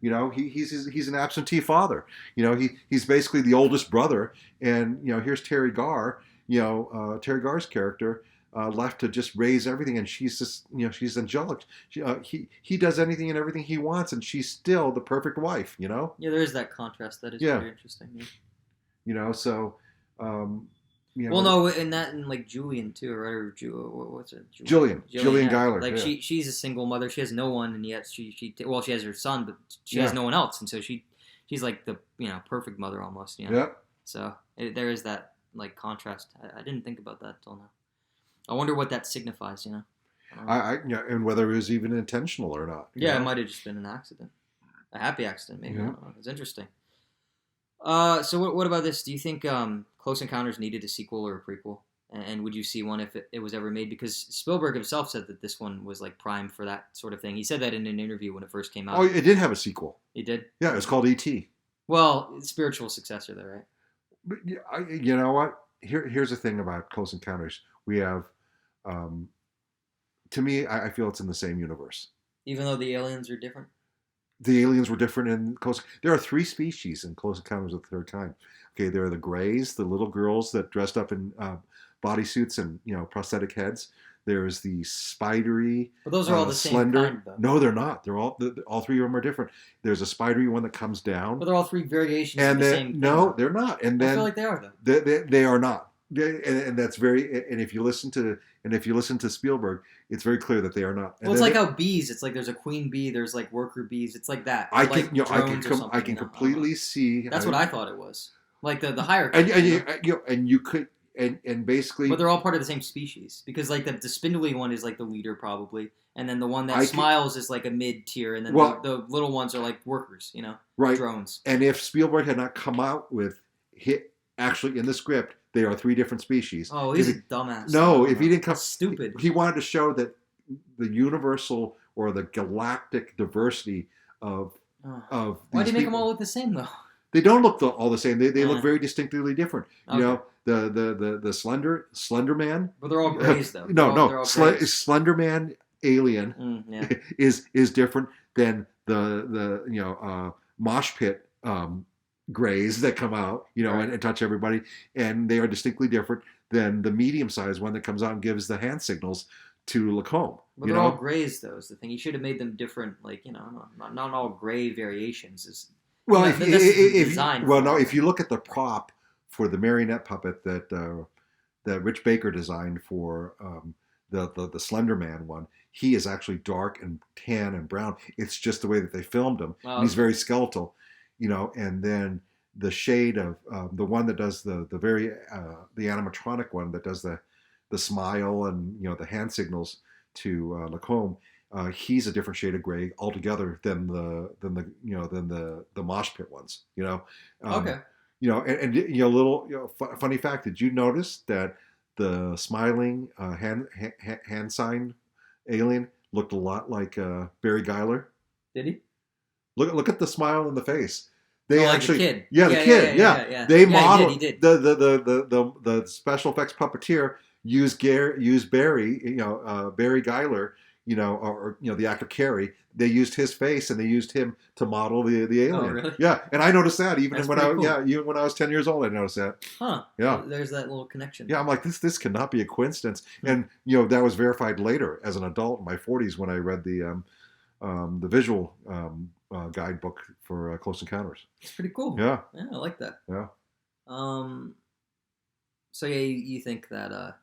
[SPEAKER 1] Yeah.
[SPEAKER 3] he's an absentee father. He's basically the oldest brother, and here's Terry Garr. Terry Garr's character left to just raise everything, and she's just she's angelic. He does anything and everything he wants, and she's still the perfect wife.
[SPEAKER 1] Yeah, there is that contrast that is
[SPEAKER 3] Yeah.
[SPEAKER 1] very interesting. Yeah.
[SPEAKER 3] So.
[SPEAKER 1] Well, no, and that and like Julian too, right? Or what's it?
[SPEAKER 3] Julian
[SPEAKER 1] yeah.
[SPEAKER 3] Guyler.
[SPEAKER 1] Like
[SPEAKER 3] yeah.
[SPEAKER 1] she's a single mother. She has no one, and yet she has her son, but she has
[SPEAKER 3] Yeah.
[SPEAKER 1] no one else, and so she's like the perfect mother almost.
[SPEAKER 3] Yeah.
[SPEAKER 1] So there is that like contrast. I didn't think about that till now. I wonder what that signifies.
[SPEAKER 3] And whether it was even intentional or not.
[SPEAKER 1] Yeah, it might have just been an accident, a happy accident, maybe.
[SPEAKER 3] Yeah.
[SPEAKER 1] I don't know. It's interesting. So what about this? Do you think Close Encounters needed a sequel or a prequel? And would you see one if it was ever made? Because Spielberg himself said that this one was like prime for that sort of thing. He said that in an interview when it first came out.
[SPEAKER 3] Oh, it did have a sequel.
[SPEAKER 1] He did?
[SPEAKER 3] Yeah, it was called E.T.
[SPEAKER 1] Well, it's spiritual successor there, right?
[SPEAKER 3] But you know what? Here's the thing about Close Encounters. We have, to me, I feel it's in the same universe.
[SPEAKER 1] Even though the aliens are different?
[SPEAKER 3] The aliens were different in Close. There are 3 species in Close Encounters of the Third Kind. Okay, there are the Greys, the little girls that dressed up in bodysuits and prosthetic heads. There's the spidery.
[SPEAKER 1] But those are all the same
[SPEAKER 3] slender.
[SPEAKER 1] kind, though.
[SPEAKER 3] No, they're not. They're all 3 of them are different. There's a spidery one that comes down.
[SPEAKER 1] But they're all 3 variations
[SPEAKER 3] And
[SPEAKER 1] of the
[SPEAKER 3] then,
[SPEAKER 1] same thing.
[SPEAKER 3] no, they're not. And then
[SPEAKER 1] I feel like they are though.
[SPEAKER 3] They are not. And that's very. And if you listen to Spielberg, it's very clear that they are not.
[SPEAKER 1] Well, it's like how bees. It's like there's a queen bee. There's like worker bees. It's like that.
[SPEAKER 3] I
[SPEAKER 1] like
[SPEAKER 3] can
[SPEAKER 1] drones or something,
[SPEAKER 3] I can completely see.
[SPEAKER 1] That's what I thought it was. Like the hierarchy.
[SPEAKER 3] And you could and basically.
[SPEAKER 1] But they're all part of the same species because like the spindly one is like the leader probably, and then the one that smiles is like a mid tier, and then the little ones are like workers.
[SPEAKER 3] Right.
[SPEAKER 1] Drones.
[SPEAKER 3] And if Spielberg had not come out with actually in the script, they are 3 different species.
[SPEAKER 1] Oh, he's a dumbass.
[SPEAKER 3] No, if he didn't come,
[SPEAKER 1] stupid.
[SPEAKER 3] He wanted to show that the universal or the galactic diversity of
[SPEAKER 1] Why do you make them all look the same though?
[SPEAKER 3] They don't look all the same. They look very distinctly different.
[SPEAKER 1] Okay.
[SPEAKER 3] The slender man.
[SPEAKER 1] But they're all grays though.
[SPEAKER 3] No. Slender man alien is different than the mosh pit grays that come out, and touch everybody, and they are distinctly different than the medium-sized one that comes out and gives the hand signals to Lacombe.
[SPEAKER 1] But they're all grays, though. Is the thing. You should have made them different, like not all gray variations.
[SPEAKER 3] Well,
[SPEAKER 1] if
[SPEAKER 3] you look at the prop for the marionette puppet that Rich Baker designed for the Slender Man one, he is actually dark and tan and brown. It's just the way that they filmed him. And he's very skeletal. And then the shade of the one that does the animatronic one that does the smile and the hand signals to Lacombe, he's a different shade of gray altogether than the mosh pit ones.
[SPEAKER 1] Okay.
[SPEAKER 3] Little funny fact. Did you notice that the smiling hand sign alien looked a lot like Barry Geiler?
[SPEAKER 1] Did he?
[SPEAKER 3] Look at the smile on the face. They actually,
[SPEAKER 1] the kid.
[SPEAKER 3] The kid.
[SPEAKER 1] Yeah.
[SPEAKER 3] They modeled
[SPEAKER 1] he did.
[SPEAKER 3] The special effects puppeteer used Barry, Barry Geiler, or the actor Carey. They used his face and they used him to model the alien.
[SPEAKER 1] Oh, really?
[SPEAKER 3] Yeah, and I noticed that even when
[SPEAKER 1] cool.
[SPEAKER 3] when I was 10 years old, I noticed that.
[SPEAKER 1] Huh.
[SPEAKER 3] Yeah.
[SPEAKER 1] There's that little connection.
[SPEAKER 3] Yeah, I'm like this cannot be a coincidence, and that was verified later as an adult in my 40s when I read the visual guidebook for Close Encounters.
[SPEAKER 1] It's pretty cool.
[SPEAKER 3] Yeah,
[SPEAKER 1] I like that.
[SPEAKER 3] Yeah.
[SPEAKER 1] So you think that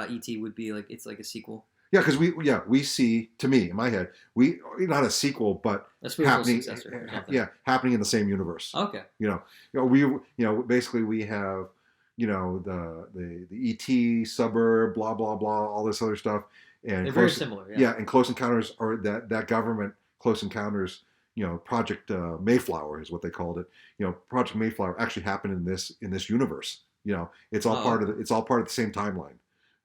[SPEAKER 1] E.T. would be like it's like a sequel?
[SPEAKER 3] Yeah, because we see, to me in my head, we not a sequel, but happening happening in the same universe.
[SPEAKER 1] Okay.
[SPEAKER 3] Basically we have the E.T. suburb, blah blah blah, all this other stuff, and
[SPEAKER 1] they're very similar.
[SPEAKER 3] Yeah, and Close Encounters, or that government Close Encounters, Project Mayflower is what they called it. Project Mayflower actually happened in this universe. It's all part of the same timeline.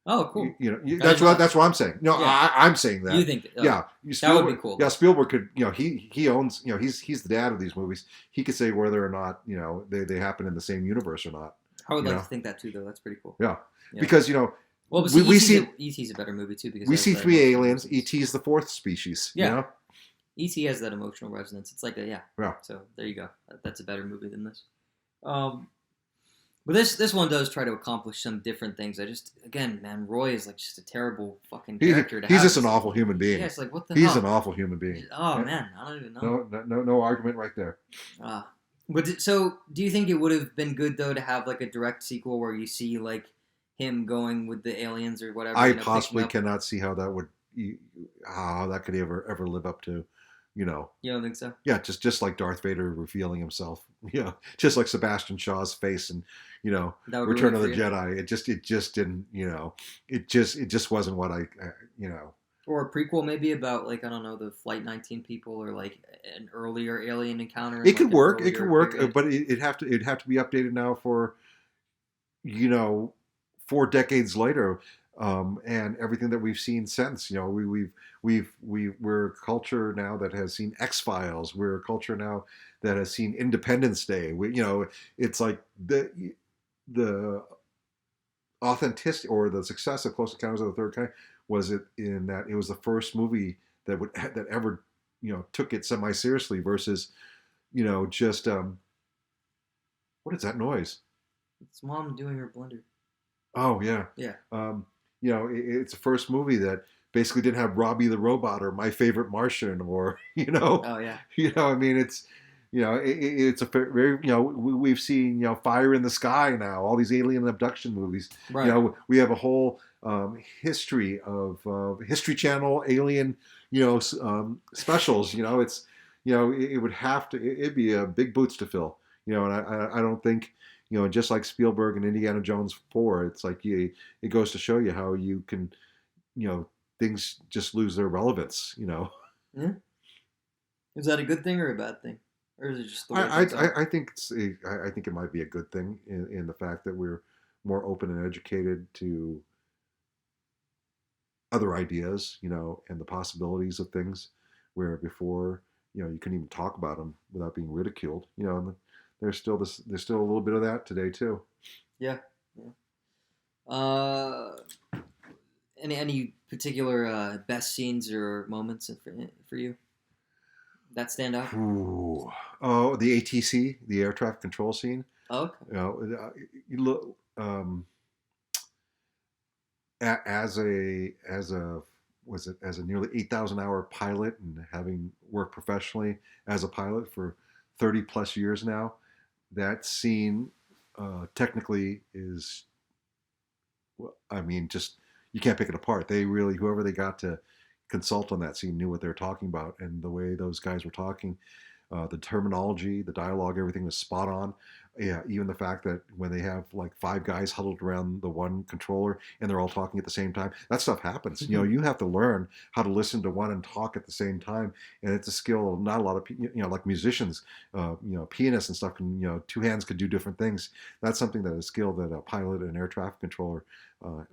[SPEAKER 1] Oh, cool.
[SPEAKER 3] That's what I'm saying. No, yeah. I'm saying that.
[SPEAKER 1] You think that? That would be cool.
[SPEAKER 3] Yeah, Spielberg could. He owns. He's the dad of these movies. He could say whether or not they happen in the same universe or not.
[SPEAKER 1] I would like to think that too, though. That's pretty cool.
[SPEAKER 3] Yeah.
[SPEAKER 1] Yeah.
[SPEAKER 3] Because
[SPEAKER 1] Well, but
[SPEAKER 3] we see
[SPEAKER 1] E.T.'s a better movie too because
[SPEAKER 3] we
[SPEAKER 1] it has
[SPEAKER 3] see
[SPEAKER 1] that
[SPEAKER 3] 3
[SPEAKER 1] emotional
[SPEAKER 3] aliens.
[SPEAKER 1] resonance.
[SPEAKER 3] E.T. is the 4th species.
[SPEAKER 1] Yeah. E.T. has that emotional resonance. It's like
[SPEAKER 3] Yeah.
[SPEAKER 1] So there you go. That's a better movie than this. But this one does try to accomplish some different things. Again, man, Roy is like just a terrible fucking character.
[SPEAKER 3] He's just an awful human being.
[SPEAKER 1] Yeah, it's like what the
[SPEAKER 3] He's
[SPEAKER 1] hell?
[SPEAKER 3] an awful human being.
[SPEAKER 1] Oh man, I don't even know.
[SPEAKER 3] No argument right there.
[SPEAKER 1] So do you think it would have been good though to have like a direct sequel where you see like him going with the aliens or whatever?
[SPEAKER 3] I possibly cannot see how that could ever live up to,
[SPEAKER 1] You don't think so?
[SPEAKER 3] Yeah, just like Darth Vader revealing himself. Just like Sebastian Shaw's face and Return of the Jedi. It just didn't. It just wasn't what I.
[SPEAKER 1] Or a prequel maybe about like I don't know the Flight 19 people or like an earlier alien encounter.
[SPEAKER 3] It could work. It could work,
[SPEAKER 1] period.
[SPEAKER 3] but it'd have to be updated now for 4 decades later, and everything that we've seen since. We're a culture now that has seen X-Files. We're a culture now that has seen Independence Day. It's like the authenticity or the success of Close Encounters of the Third Kind was it in that it was the first movie that ever took it semi-seriously versus just what is that noise?
[SPEAKER 1] It's Mom doing her blender.
[SPEAKER 3] Oh yeah. It's the first movie that basically didn't have Robbie the Robot or My Favorite Martian or
[SPEAKER 1] Oh yeah.
[SPEAKER 3] I mean it's it's a very we've seen Fire in the Sky now, all these alien abduction movies.
[SPEAKER 1] Right.
[SPEAKER 3] We have a whole history of History Channel alien specials. It's it would have to it'd be big boots to fill. And I don't think just like Spielberg and Indiana Jones 4, it's like it goes to show you how you can things just lose their relevance.
[SPEAKER 1] Yeah. Is that a good thing or a bad thing? Or is it just the way
[SPEAKER 3] I think I think it might be a good thing in the fact that we're more open and educated to other ideas, and the possibilities of things, where before, you couldn't even talk about them without being ridiculed, and there's still a little bit of that today too.
[SPEAKER 1] Yeah. Any particular best scenes or moments for you that stand out?
[SPEAKER 3] Ooh. Oh, the ATC, the air traffic control scene.
[SPEAKER 1] Oh, okay.
[SPEAKER 3] You look as a nearly 8,000 hour pilot and having worked professionally as a pilot for 30 plus years now. That scene technically is, just you can't pick it apart. They really, whoever they got to consult on that scene knew what they were talking about, and the way those guys were talking, the terminology, the dialogue, everything was spot on. Yeah, even the fact that when they have like 5 guys huddled around the one controller and they're all talking at the same time, that stuff happens.
[SPEAKER 1] Mm-hmm.
[SPEAKER 3] You have to learn how to listen to one and talk at the same time, and it's a skill not a lot of people, like musicians, pianists and stuff can, 2 hands could do different things. That's something that a skill that a pilot and air traffic controller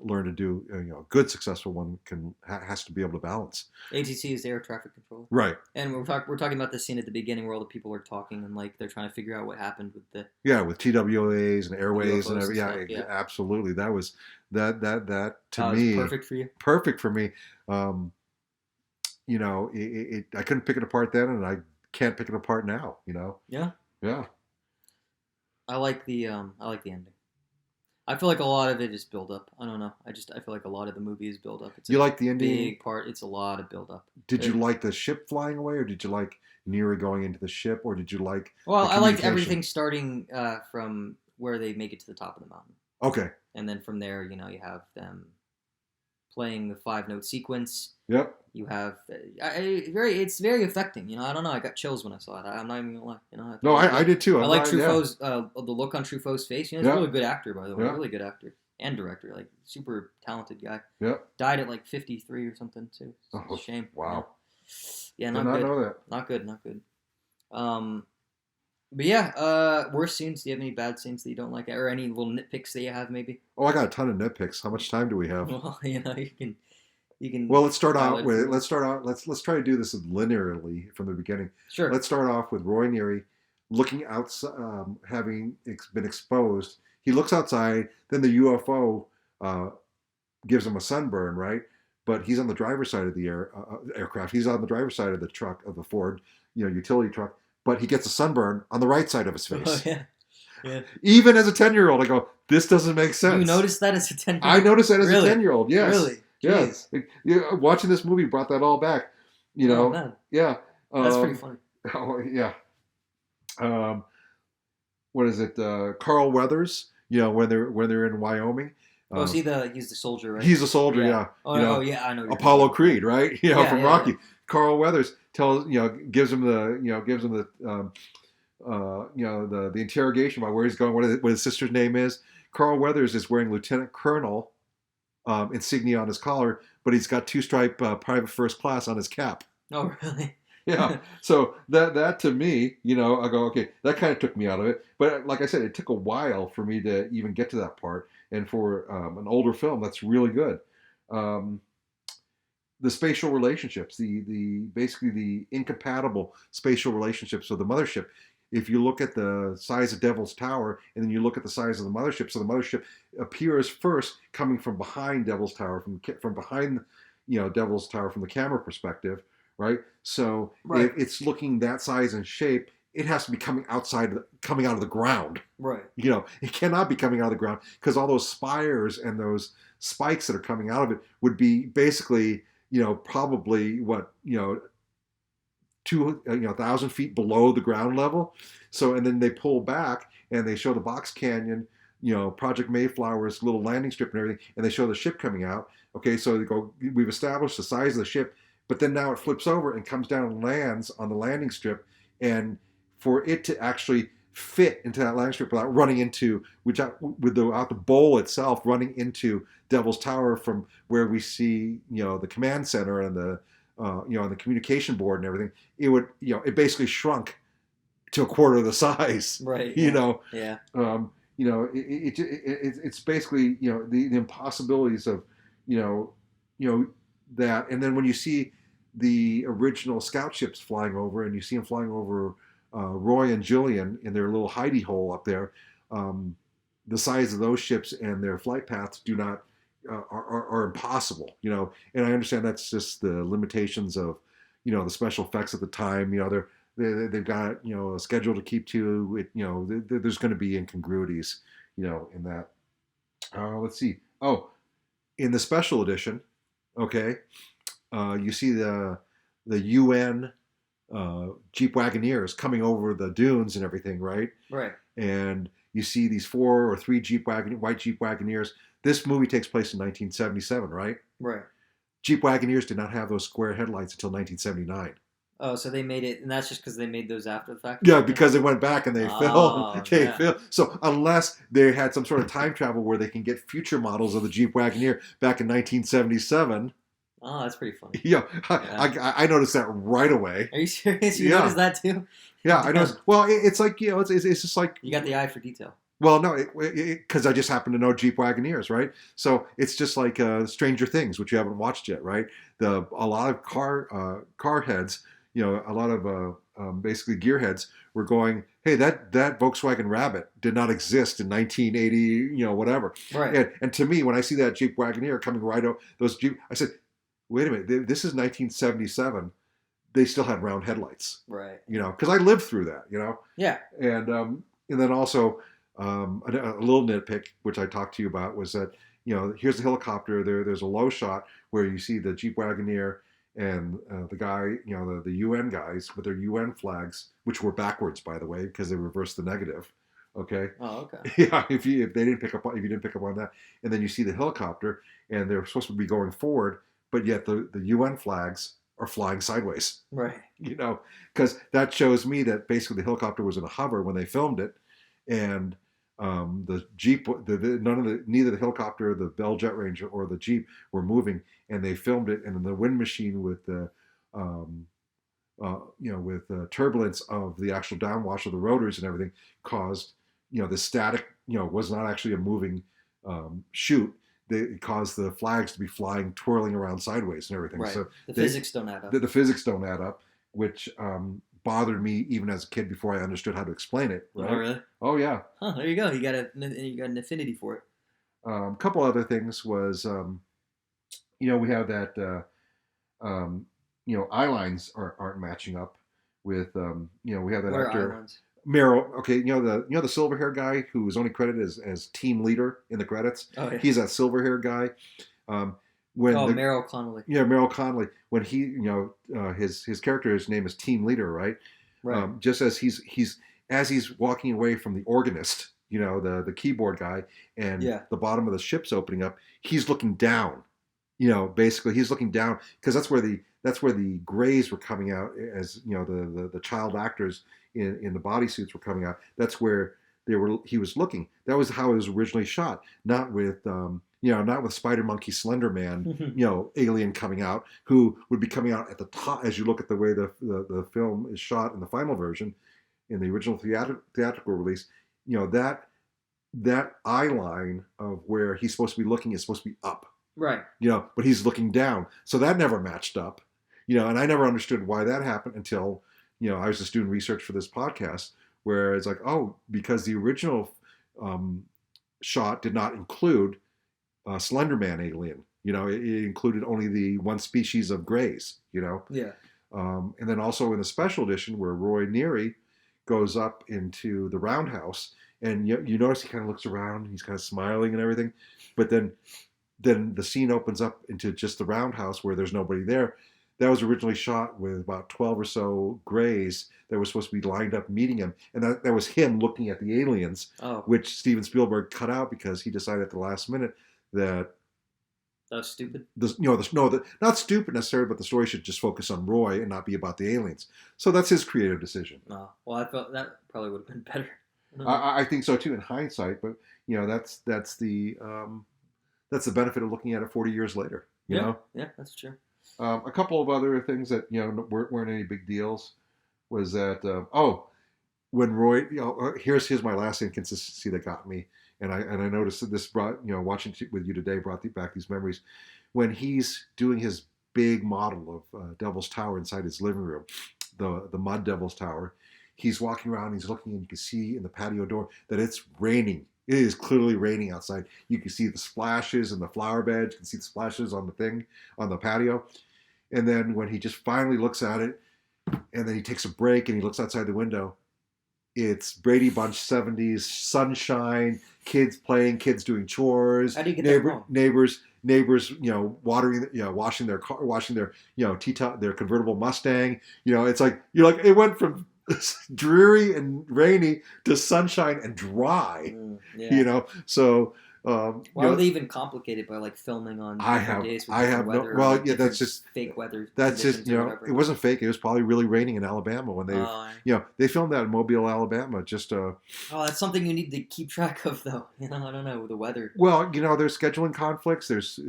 [SPEAKER 3] learn to do. A good successful one has to be able to balance.
[SPEAKER 1] ATC is the air traffic controller,
[SPEAKER 3] right?
[SPEAKER 1] And we're talking about the scene at the beginning where all the people are talking and like they're trying to figure out what happened with the
[SPEAKER 3] with TWAs and airways and everything.
[SPEAKER 1] Yeah,
[SPEAKER 3] absolutely. That was that to
[SPEAKER 1] me
[SPEAKER 3] perfect
[SPEAKER 1] for you.
[SPEAKER 3] Perfect for me. I couldn't pick it apart then, and I can't pick it apart now.
[SPEAKER 1] Yeah.
[SPEAKER 3] Yeah.
[SPEAKER 1] I like the ending. I feel like a lot of it is build up. I don't know. I feel like a lot of the movie is build up.
[SPEAKER 3] You like the ending?
[SPEAKER 1] Big part. It's a lot of build up.
[SPEAKER 3] Did you like the ship flying away, or did you like Neary going into the ship, or did you like?
[SPEAKER 1] Well, I liked everything starting from where they make it to the top of the mountain.
[SPEAKER 3] Okay.
[SPEAKER 1] And then from there, you have them playing the 5-note sequence.
[SPEAKER 3] Yep.
[SPEAKER 1] You have it's very affecting. I don't know. I got chills when I saw it. I'm not even gonna lie.
[SPEAKER 3] No, I did too.
[SPEAKER 1] I like Truffaut's the look on Truffaut's face. He's a really good actor, by the way. Really good actor and director. Like super talented guy.
[SPEAKER 3] Yep.
[SPEAKER 1] Died at like 53 or something too. It's a shame.
[SPEAKER 3] Wow.
[SPEAKER 1] Yeah, not
[SPEAKER 3] good.
[SPEAKER 1] Did
[SPEAKER 3] not know that.
[SPEAKER 1] Not good. But yeah, worst scenes. Do you have any bad scenes that you don't like, or any little nitpicks that you have, maybe?
[SPEAKER 3] Oh, I got a ton of nitpicks. How much time do we have?
[SPEAKER 1] Well, you can.
[SPEAKER 3] Well, let's start out. Let's try to do this linearly from the beginning.
[SPEAKER 1] Sure.
[SPEAKER 3] Let's start off with Roy Neary looking outside, having been exposed. He looks outside. Then the UFO gives him a sunburn, right? But he's on the driver's side of the aircraft. He's on the driver's side of the truck, of the Ford, utility truck. But he gets a sunburn on the right side of his face.
[SPEAKER 1] Oh, yeah. Yeah.
[SPEAKER 3] Even as a 10-year-old, I go, this doesn't make sense.
[SPEAKER 1] You noticed that as a 10-year-old?
[SPEAKER 3] I noticed that as
[SPEAKER 1] Really?
[SPEAKER 3] a 10-year-old, yes.
[SPEAKER 1] Really?
[SPEAKER 3] Yes. Watching this movie brought that all back.
[SPEAKER 1] Oh, man.
[SPEAKER 3] Yeah.
[SPEAKER 1] That's pretty funny.
[SPEAKER 3] Oh, yeah. What is it? Carl Weathers, when they're in Wyoming.
[SPEAKER 1] He's the soldier, right?
[SPEAKER 3] He's a soldier, yeah.
[SPEAKER 1] Oh, yeah, I know.
[SPEAKER 3] Apollo Creed, right? From Rocky.
[SPEAKER 1] Yeah.
[SPEAKER 3] Carl Weathers gives him the the interrogation about where he's going, what his sister's name is. Carl Weathers is wearing Lieutenant Colonel insignia on his collar, but he's got 2-stripe private first class on his cap.
[SPEAKER 1] Oh, really?
[SPEAKER 3] Yeah. So that to me, I go, okay, that kind of took me out of it. But like I said, it took a while for me to even get to that part. And for an older film, that's really good. The spatial relationships, the basically the incompatible spatial relationships of the mothership. If you look at the size of Devil's Tower, and then you look at the size of the mothership, so the mothership appears first coming from behind Devil's Tower, from behind, Devil's Tower from the camera perspective, right? So if it's looking that size and shape, it has to be coming out of the ground.
[SPEAKER 1] Right.
[SPEAKER 3] It cannot be coming out of the ground, because all those spires and those spikes that are coming out of it would be basically, probably what, 1,000 feet below the ground level. So, and then they pull back and they show the box canyon, Project Mayflower's little landing strip and everything, and they show the ship coming out. Okay, so they go, we've established the size of the ship, but then now it flips over and comes down and lands on the landing strip, and for it to actually fit into that landing strip without running into, without the bowl itself running into Devil's Tower from where we see, the command center and the, and the communication board and everything, it would, it basically shrunk to a quarter of the size.
[SPEAKER 1] Right.
[SPEAKER 3] Yeah. It's basically, the impossibilities of, that. And then when you see the original scout ships flying over, and you see them flying over Roy and Jillian in their little hidey hole up there, the size of those ships and their flight paths do not are impossible, and I understand that's just the limitations of, the special effects at the time. They've got, a schedule to keep to. There's going to be incongruities, in that. Let's see. Oh, in the special edition, okay, you see the UN Jeep Wagoneers coming over the dunes and everything, right?
[SPEAKER 1] Right.
[SPEAKER 3] And you see these 4 or 3 white Jeep Wagoneers. This movie takes place in 1977, right?
[SPEAKER 1] Right.
[SPEAKER 3] Jeep Wagoneers did not have those square headlights until 1979.
[SPEAKER 1] Oh, so they made it, and that's just because they made those after the fact?
[SPEAKER 3] Yeah, because they went back and they filmed.
[SPEAKER 1] Yeah.
[SPEAKER 3] So unless they had some sort of time travel where they can get future models of the Jeep Wagoneer back in 1977.
[SPEAKER 1] Oh, that's pretty funny.
[SPEAKER 3] Yeah. I noticed that right away.
[SPEAKER 1] Are you serious? You noticed that too?
[SPEAKER 3] Yeah, I noticed. Well, it's like, it's just like...
[SPEAKER 1] You got the eye for detail.
[SPEAKER 3] Well, no, because I just happen to know Jeep Wagoneers, right? So it's just like Stranger Things, which you haven't watched yet, right? A lot of car heads, a lot of basically gearheads were going, hey, that Volkswagen Rabbit did not exist in 1980, whatever.
[SPEAKER 1] Right.
[SPEAKER 3] And to me, when I see that Jeep Wagoneer coming right over those Jeep, I said, wait a minute, this is 1977. They still had round headlights.
[SPEAKER 1] Right.
[SPEAKER 3] Because I lived through that,
[SPEAKER 1] Yeah.
[SPEAKER 3] And then also... a little nitpick, which I talked to you about, was that, here's the helicopter. There's a low shot where you see the Jeep Wagoneer and the guy, the UN guys with their UN flags, which were backwards, by the way, because they reversed the negative. Okay.
[SPEAKER 1] Oh, okay.
[SPEAKER 3] Yeah. If you didn't pick up on that, and then you see the helicopter, and they're supposed to be going forward, but yet the UN flags are flying sideways.
[SPEAKER 1] Right.
[SPEAKER 3] Because that shows me that basically the helicopter was in a hover when they filmed it, and the Jeep, neither the helicopter, the Bell Jet Ranger, or the Jeep were moving, and they filmed it, and then the wind machine with the, with the turbulence of the actual downwash of the rotors and everything caused, the static, was not actually a moving chute. It caused the flags to be flying, twirling around sideways and everything.
[SPEAKER 1] Right.
[SPEAKER 3] So
[SPEAKER 1] the physics don't add up.
[SPEAKER 3] The physics don't add up, which bothered me even as a kid before I understood how to explain it. Right?
[SPEAKER 1] Oh, really?
[SPEAKER 3] Oh, yeah.
[SPEAKER 1] Huh, there you go. You got an affinity for it.
[SPEAKER 3] A couple other things was, we have that, eye lines aren't matching up with, we have that
[SPEAKER 1] What are
[SPEAKER 3] actor
[SPEAKER 1] islands?
[SPEAKER 3] Merrill. Okay, the silver hair guy who was only credited as team leader in the credits.
[SPEAKER 1] Oh yeah.
[SPEAKER 3] He's that silver hair guy. Um, when
[SPEAKER 1] Merrill Connolly.
[SPEAKER 3] Yeah, Merrill Connolly. When he, his character's name is team leader, right?
[SPEAKER 1] Right.
[SPEAKER 3] Just as he's walking away from the organist, the keyboard guy, and the bottom of the ship's opening up, he's looking down. Basically he's looking down because that's where the grays were coming out, as the child actors in the bodysuits were coming out. That's where he was looking. That was how it was originally shot, not with not with Spider Monkey Slender Man, alien coming out, who would be coming out at the top as you look at the way the film is shot in the final version, in the original theatrical release. That eye line of where he's supposed to be looking is supposed to be up.
[SPEAKER 1] Right.
[SPEAKER 3] But he's looking down. So that never matched up. And I never understood why that happened until, I was just doing research for this podcast, where it's like, oh, because the original shot did not include Slender Man alien. It included only the one species of grays,
[SPEAKER 1] Yeah.
[SPEAKER 3] And then also in the special edition where Roy Neary goes up into the roundhouse, and you notice he kind of looks around, he's kind of smiling and everything, but then the scene opens up into just the roundhouse where there's nobody there. That was originally shot with about 12 or so grays that were supposed to be lined up meeting him. And that was him looking at the aliens, which Steven Spielberg cut out because he decided at the last minute that
[SPEAKER 1] that's stupid.
[SPEAKER 3] Not stupid necessarily, but the story should just focus on Roy and not be about the aliens. So that's his creative decision.
[SPEAKER 1] Oh, well, I thought that probably would have been better.
[SPEAKER 3] I think so too in hindsight, but that's the benefit of looking at it 40 years later. You know?
[SPEAKER 1] Yeah, that's true.
[SPEAKER 3] A couple of other things that weren't any big deals was that when Roy, here's my last inconsistency that got me, and I noticed that this brought, watching with you today brought back these memories. When he's doing his big model of Devil's Tower inside his living room, the Mud Devil's Tower, he's walking around, he's looking, and you can see in the patio door that it's raining. It is clearly raining outside. You can see the splashes in the flower beds. You can see the splashes on the patio. And then when he just finally looks at it, and then he takes a break and he looks outside the window, it's Brady Bunch 70s, sunshine, kids playing, kids doing chores.
[SPEAKER 1] How do you get that wrong?
[SPEAKER 3] Neighbors, watering, washing their car, washing their, their convertible Mustang. It's like, it went from dreary and rainy to sunshine and dry. So
[SPEAKER 1] why were they even complicated by filming on different days with different weather?
[SPEAKER 3] That's just
[SPEAKER 1] fake weather.
[SPEAKER 3] That's just it wasn't fake. It was probably really raining in Alabama when they they filmed that in Mobile, Alabama. Just
[SPEAKER 1] that's something you need to keep track of, though. I don't know, the weather.
[SPEAKER 3] Well, there's scheduling conflicts. There's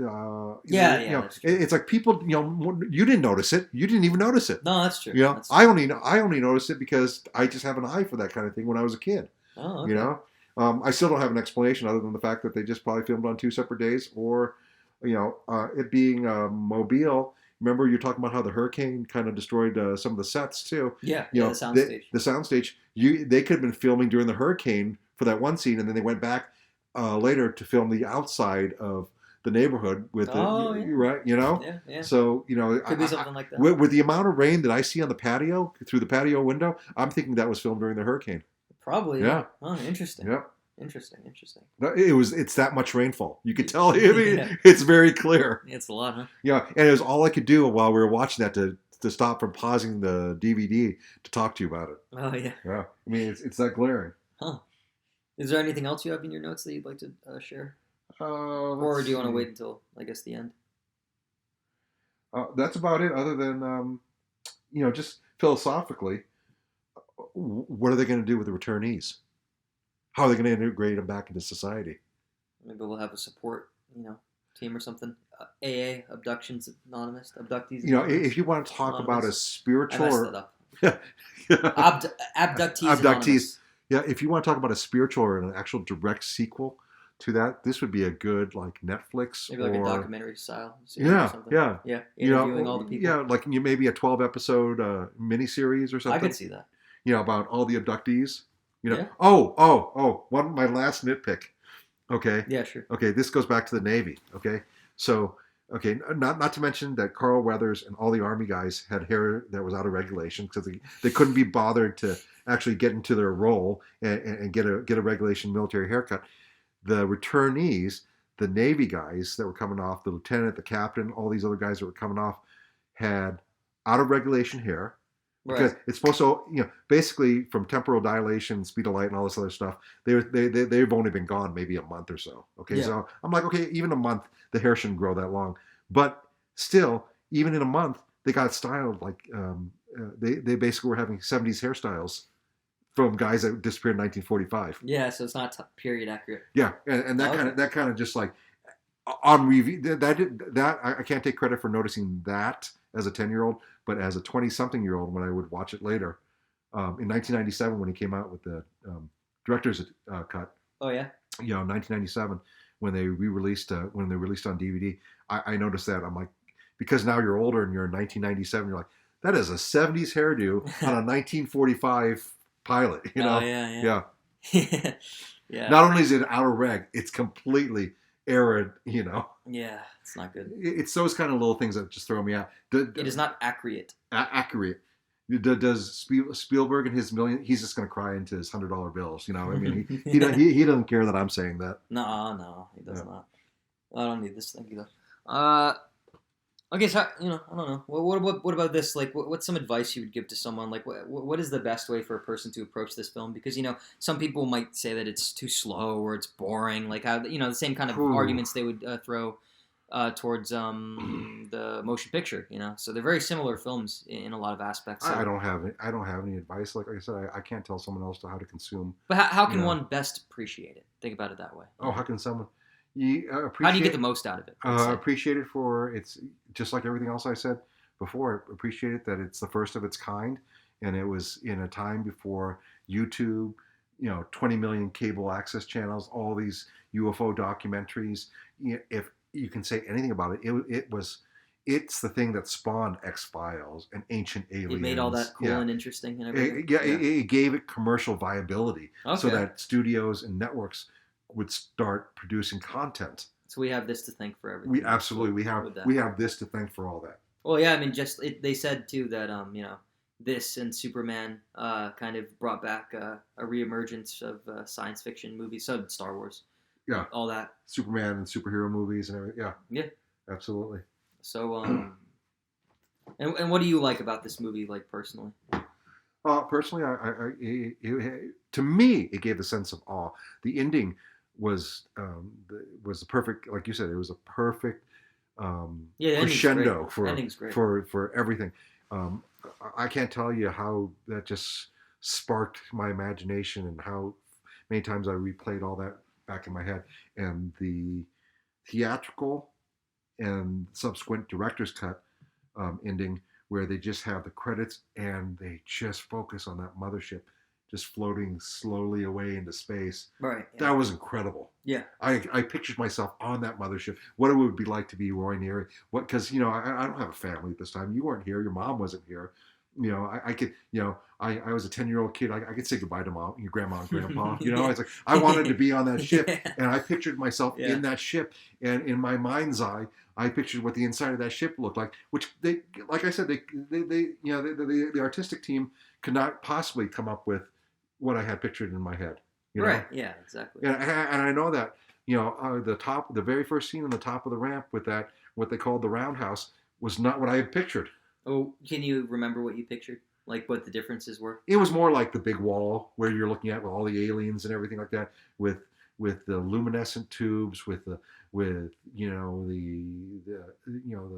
[SPEAKER 3] it's like people you didn't notice it. You didn't even notice it.
[SPEAKER 1] No, that's true.
[SPEAKER 3] That's true. I only noticed it because I just have an eye for that kind of thing when I was a kid.
[SPEAKER 1] Oh, okay.
[SPEAKER 3] I still don't have an explanation other than the fact that they just probably filmed on two separate days, or, it being Mobile. Remember, you're talking about how the hurricane kind of destroyed some of the sets too.
[SPEAKER 1] Yeah, the soundstage.
[SPEAKER 3] The soundstage. They could have been filming during the hurricane for that one scene, and then they went back later to film the outside of the neighborhood with right.
[SPEAKER 1] Yeah.
[SPEAKER 3] So
[SPEAKER 1] could be something like that.
[SPEAKER 3] With the amount of rain that I see on the patio through the patio window, I'm thinking that was filmed during the hurricane.
[SPEAKER 1] Probably.
[SPEAKER 3] Yeah.
[SPEAKER 1] Oh, interesting.
[SPEAKER 3] Yeah.
[SPEAKER 1] Interesting.
[SPEAKER 3] It's that much rainfall. You could tell. It's very clear.
[SPEAKER 1] It's a lot, huh?
[SPEAKER 3] Yeah, and it was all I could do while we were watching that to stop from pausing the DVD to talk to you about it.
[SPEAKER 1] Oh yeah.
[SPEAKER 3] Yeah. I mean, it's that glaring.
[SPEAKER 1] Huh. Is there anything else you have in your notes that you'd like to share? Or do you want to wait until, I guess, the end?
[SPEAKER 3] That's about it. Other than just philosophically, what are they going to do with the returnees? How are they going to integrate them back into society?
[SPEAKER 1] Maybe we'll have a support, team or something. AA, Abductions Anonymous, Abductees Anonymous.
[SPEAKER 3] If you want to talk about a spiritual...
[SPEAKER 1] I messed it up. Abductees Anonymous.
[SPEAKER 3] Yeah, if you want to talk about a spiritual or an actual direct sequel to that, this would be a good, Netflix
[SPEAKER 1] maybe a documentary style series
[SPEAKER 3] or
[SPEAKER 1] something.
[SPEAKER 3] Yeah.
[SPEAKER 1] Interviewing all the people.
[SPEAKER 3] Yeah, maybe a 12-episode miniseries or something.
[SPEAKER 1] I could see that.
[SPEAKER 3] About all the abductees.
[SPEAKER 1] Yeah.
[SPEAKER 3] My last nitpick. Okay.
[SPEAKER 1] Yeah, sure.
[SPEAKER 3] Okay. This goes back to the Navy. Okay. So, okay. Not to mention that Carl Weathers and all the Army guys had hair that was out of regulation because they couldn't be bothered to actually get into their role and get a regulation military haircut. The returnees, the Navy guys that were coming off, the lieutenant, the captain, all these other guys that were coming off, had out of regulation hair. Because it's supposed to, basically from temporal dilation, speed of light, and all this other stuff, they've only been gone maybe a month or so. Okay,
[SPEAKER 1] Yeah.
[SPEAKER 3] so I'm like, okay, even a month, the hair shouldn't grow that long. But still, even in a month, they got styled like they basically were having 70s hairstyles from guys that disappeared in 1945.
[SPEAKER 1] Yeah, so it's not period accurate.
[SPEAKER 3] Yeah, and that kind of just like on review that I can't take credit for noticing that as a 10-year-old, but as a 20-something-year-old when I would watch it later, in 1997 when he came out with the director's cut.
[SPEAKER 1] Oh yeah.
[SPEAKER 3] 1997 when they released on DVD, I noticed that. I'm like, because now you're older and you're in 1997, you're like, that is a 70s hairdo on a 1945 pilot.
[SPEAKER 1] Oh yeah. Yeah.
[SPEAKER 3] Not only is it out of reg, it's completely arid.
[SPEAKER 1] Yeah, it's not good.
[SPEAKER 3] It's those kind of little things that just throw me out.
[SPEAKER 1] It is not accurate.
[SPEAKER 3] Accurate. Does Spielberg and his million? He's just going to cry into his $100 bills. I mean, he doesn't care that I'm saying that.
[SPEAKER 1] No, he does not. I don't need this thing either. Okay, so I don't know. What about this? Like, what's some advice you would give to someone? Like, what is the best way for a person to approach this film? Because some people might say that it's too slow or it's boring. Like how the same kind of arguments they would throw towards the motion picture. So they're very similar films in a lot of aspects. So.
[SPEAKER 3] I don't have any advice. Like I said, I can't tell someone else how to consume.
[SPEAKER 1] But how can one best appreciate it? Think about it that way.
[SPEAKER 3] Oh, how can someone?
[SPEAKER 1] How do you get the most out of it?
[SPEAKER 3] Appreciate it for it's just like everything else I said before. Appreciate it that it's the first of its kind, and it was in a time before YouTube, 20 million cable access channels, all these UFO documentaries. If you can say anything about it, it's the thing that spawned X-Files and Ancient Aliens.
[SPEAKER 1] It made all that cool and interesting and everything.
[SPEAKER 3] It gave it commercial viability,
[SPEAKER 1] okay.
[SPEAKER 3] so that studios and networks would start producing content.
[SPEAKER 1] So we have this to thank for everything.
[SPEAKER 3] We have this to thank for all that.
[SPEAKER 1] Well, yeah, I mean, they said too that this and Superman kind of brought back a reemergence of science fiction movies. So did Star Wars.
[SPEAKER 3] Yeah,
[SPEAKER 1] all that.
[SPEAKER 3] Superman and superhero movies and everything. Yeah.
[SPEAKER 1] Yeah.
[SPEAKER 3] Absolutely.
[SPEAKER 1] So and what do you like about this movie, like personally?
[SPEAKER 3] Personally, to me, it gave the sense of awe. The ending was the perfect, like you said, it was a perfect crescendo for everything. I can't tell you how that just sparked my imagination and how many times I replayed all that back in my head. And the theatrical and subsequent director's cut ending, where they just have the credits and they just focus on that mothership just floating slowly away into space.
[SPEAKER 1] Right. Yeah.
[SPEAKER 3] That was incredible.
[SPEAKER 1] Yeah.
[SPEAKER 3] I pictured myself on that mothership, what it would be like to be Roy Neary. Because, I don't have a family at this time. You weren't here. Your mom wasn't here. I could, I was a 10-year-old kid. I could say goodbye to mom, your grandma and grandpa. It's like, I wanted to be on that ship.
[SPEAKER 1] Yeah.
[SPEAKER 3] And I pictured myself in that ship. And in my mind's eye, I pictured what the inside of that ship looked like, which they, like I said, the artistic team could not possibly come up with what I had pictured in my head.
[SPEAKER 1] Right. Yeah, exactly.
[SPEAKER 3] And I know that, the very first scene on the top of the ramp with that, what they called the roundhouse, was not what I had pictured.
[SPEAKER 1] Oh, can you remember what you pictured? Like what the differences were?
[SPEAKER 3] It was more like the big wall where you're looking at with all the aliens and everything like that, with the luminescent tubes, with the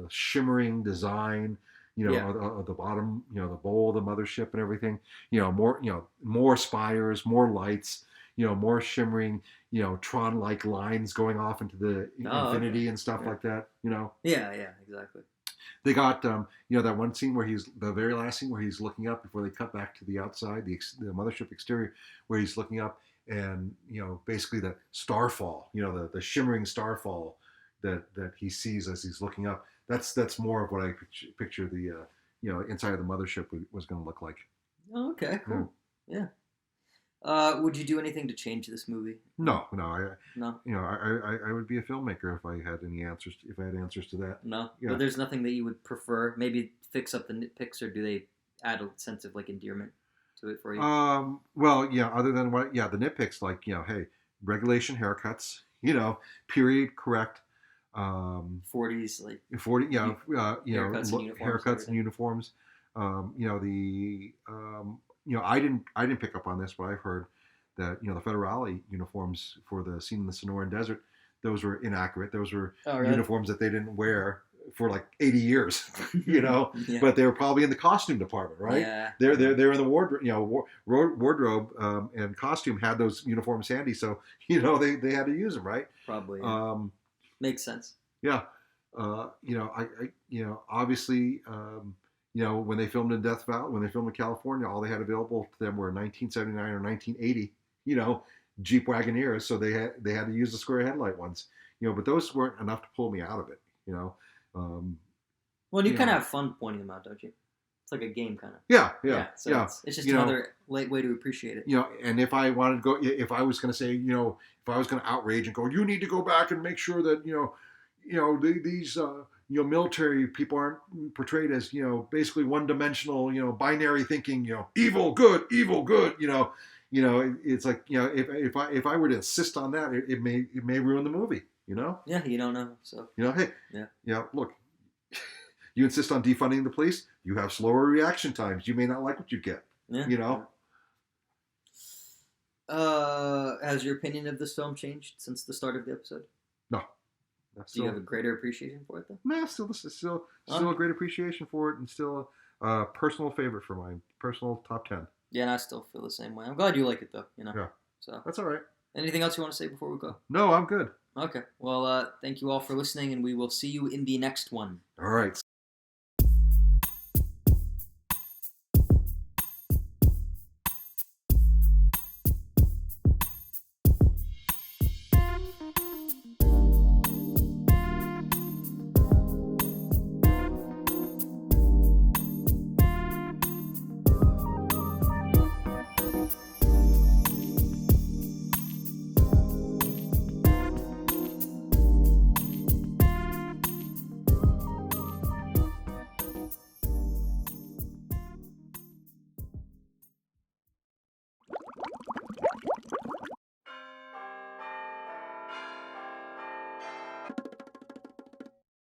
[SPEAKER 3] shimmering design, of the bottom, the bowl of the mothership and everything, more spires, more lights, more shimmering, Tron-like lines going off into the infinity and stuff like that,
[SPEAKER 1] Yeah, exactly.
[SPEAKER 3] They got, that one scene where the very last scene where he's looking up before they cut back to the outside, the mothership exterior, where he's looking up and, basically the starfall, the shimmering starfall that he sees as he's looking up. That's more of what I picture the, inside of the mothership was going to look like.
[SPEAKER 1] Oh, okay, cool. Yeah. Would you do anything to change this movie?
[SPEAKER 3] No.
[SPEAKER 1] No.
[SPEAKER 3] I would be a filmmaker if I had any answers. If I had answers to that.
[SPEAKER 1] No.
[SPEAKER 3] Yeah.
[SPEAKER 1] But there's nothing that you would prefer. Maybe fix up the nitpicks, or do they add a sense of like endearment to it for you?
[SPEAKER 3] Well, yeah. Other than what? Yeah, the nitpicks, like hey, regulation haircuts. Period correct.
[SPEAKER 1] 40s, like
[SPEAKER 3] 40.
[SPEAKER 1] haircuts and uniforms.
[SPEAKER 3] I didn't pick up on this, but I've heard that the Federale uniforms for the scene in the Sonoran Desert, those were inaccurate. Those were uniforms that they didn't wear for like 80 years,
[SPEAKER 1] Yeah.
[SPEAKER 3] But they were probably in the costume department, right?
[SPEAKER 1] Yeah.
[SPEAKER 3] They're in the wardrobe and costume had those uniforms handy, so they had to use them, right?
[SPEAKER 1] Probably. Yeah. Makes sense.
[SPEAKER 3] Yeah. Obviously, when they filmed in Death Valley, when they filmed in California, all they had available to them were 1979 or 1980, Jeep Wagoneers, so they had to use the square headlight ones, but those weren't enough to pull me out of it,
[SPEAKER 1] Well, you kind of have fun pointing them out, don't you? It's like a game, kind of.
[SPEAKER 3] Yeah.
[SPEAKER 1] So it's just another light way to appreciate it.
[SPEAKER 3] And if I wanted to go, if I was going to say, if I was going to outrage and go, you need to go back and make sure that these military people aren't portrayed as basically one-dimensional, binary thinking, evil good, it's like if I were to insist on that, it may ruin the movie.
[SPEAKER 1] Yeah, you don't know. So
[SPEAKER 3] hey, look, you insist on defunding the police, you have slower reaction times. You may not like what you get.
[SPEAKER 1] Yeah. Has your opinion of this film changed since the start of the episode?
[SPEAKER 3] No.
[SPEAKER 1] Do you have a greater appreciation for it, though?
[SPEAKER 3] No, still a great appreciation for it, and still a personal favorite for mine. Personal top 10.
[SPEAKER 1] Yeah, and I still feel the same way. I'm glad you like it, though.
[SPEAKER 3] Yeah.
[SPEAKER 1] So
[SPEAKER 3] that's all right.
[SPEAKER 1] Anything else you want to say before we go?
[SPEAKER 3] No, I'm good.
[SPEAKER 1] Okay. Well, thank you all for listening, and we will see you in the next one.
[SPEAKER 3] All right.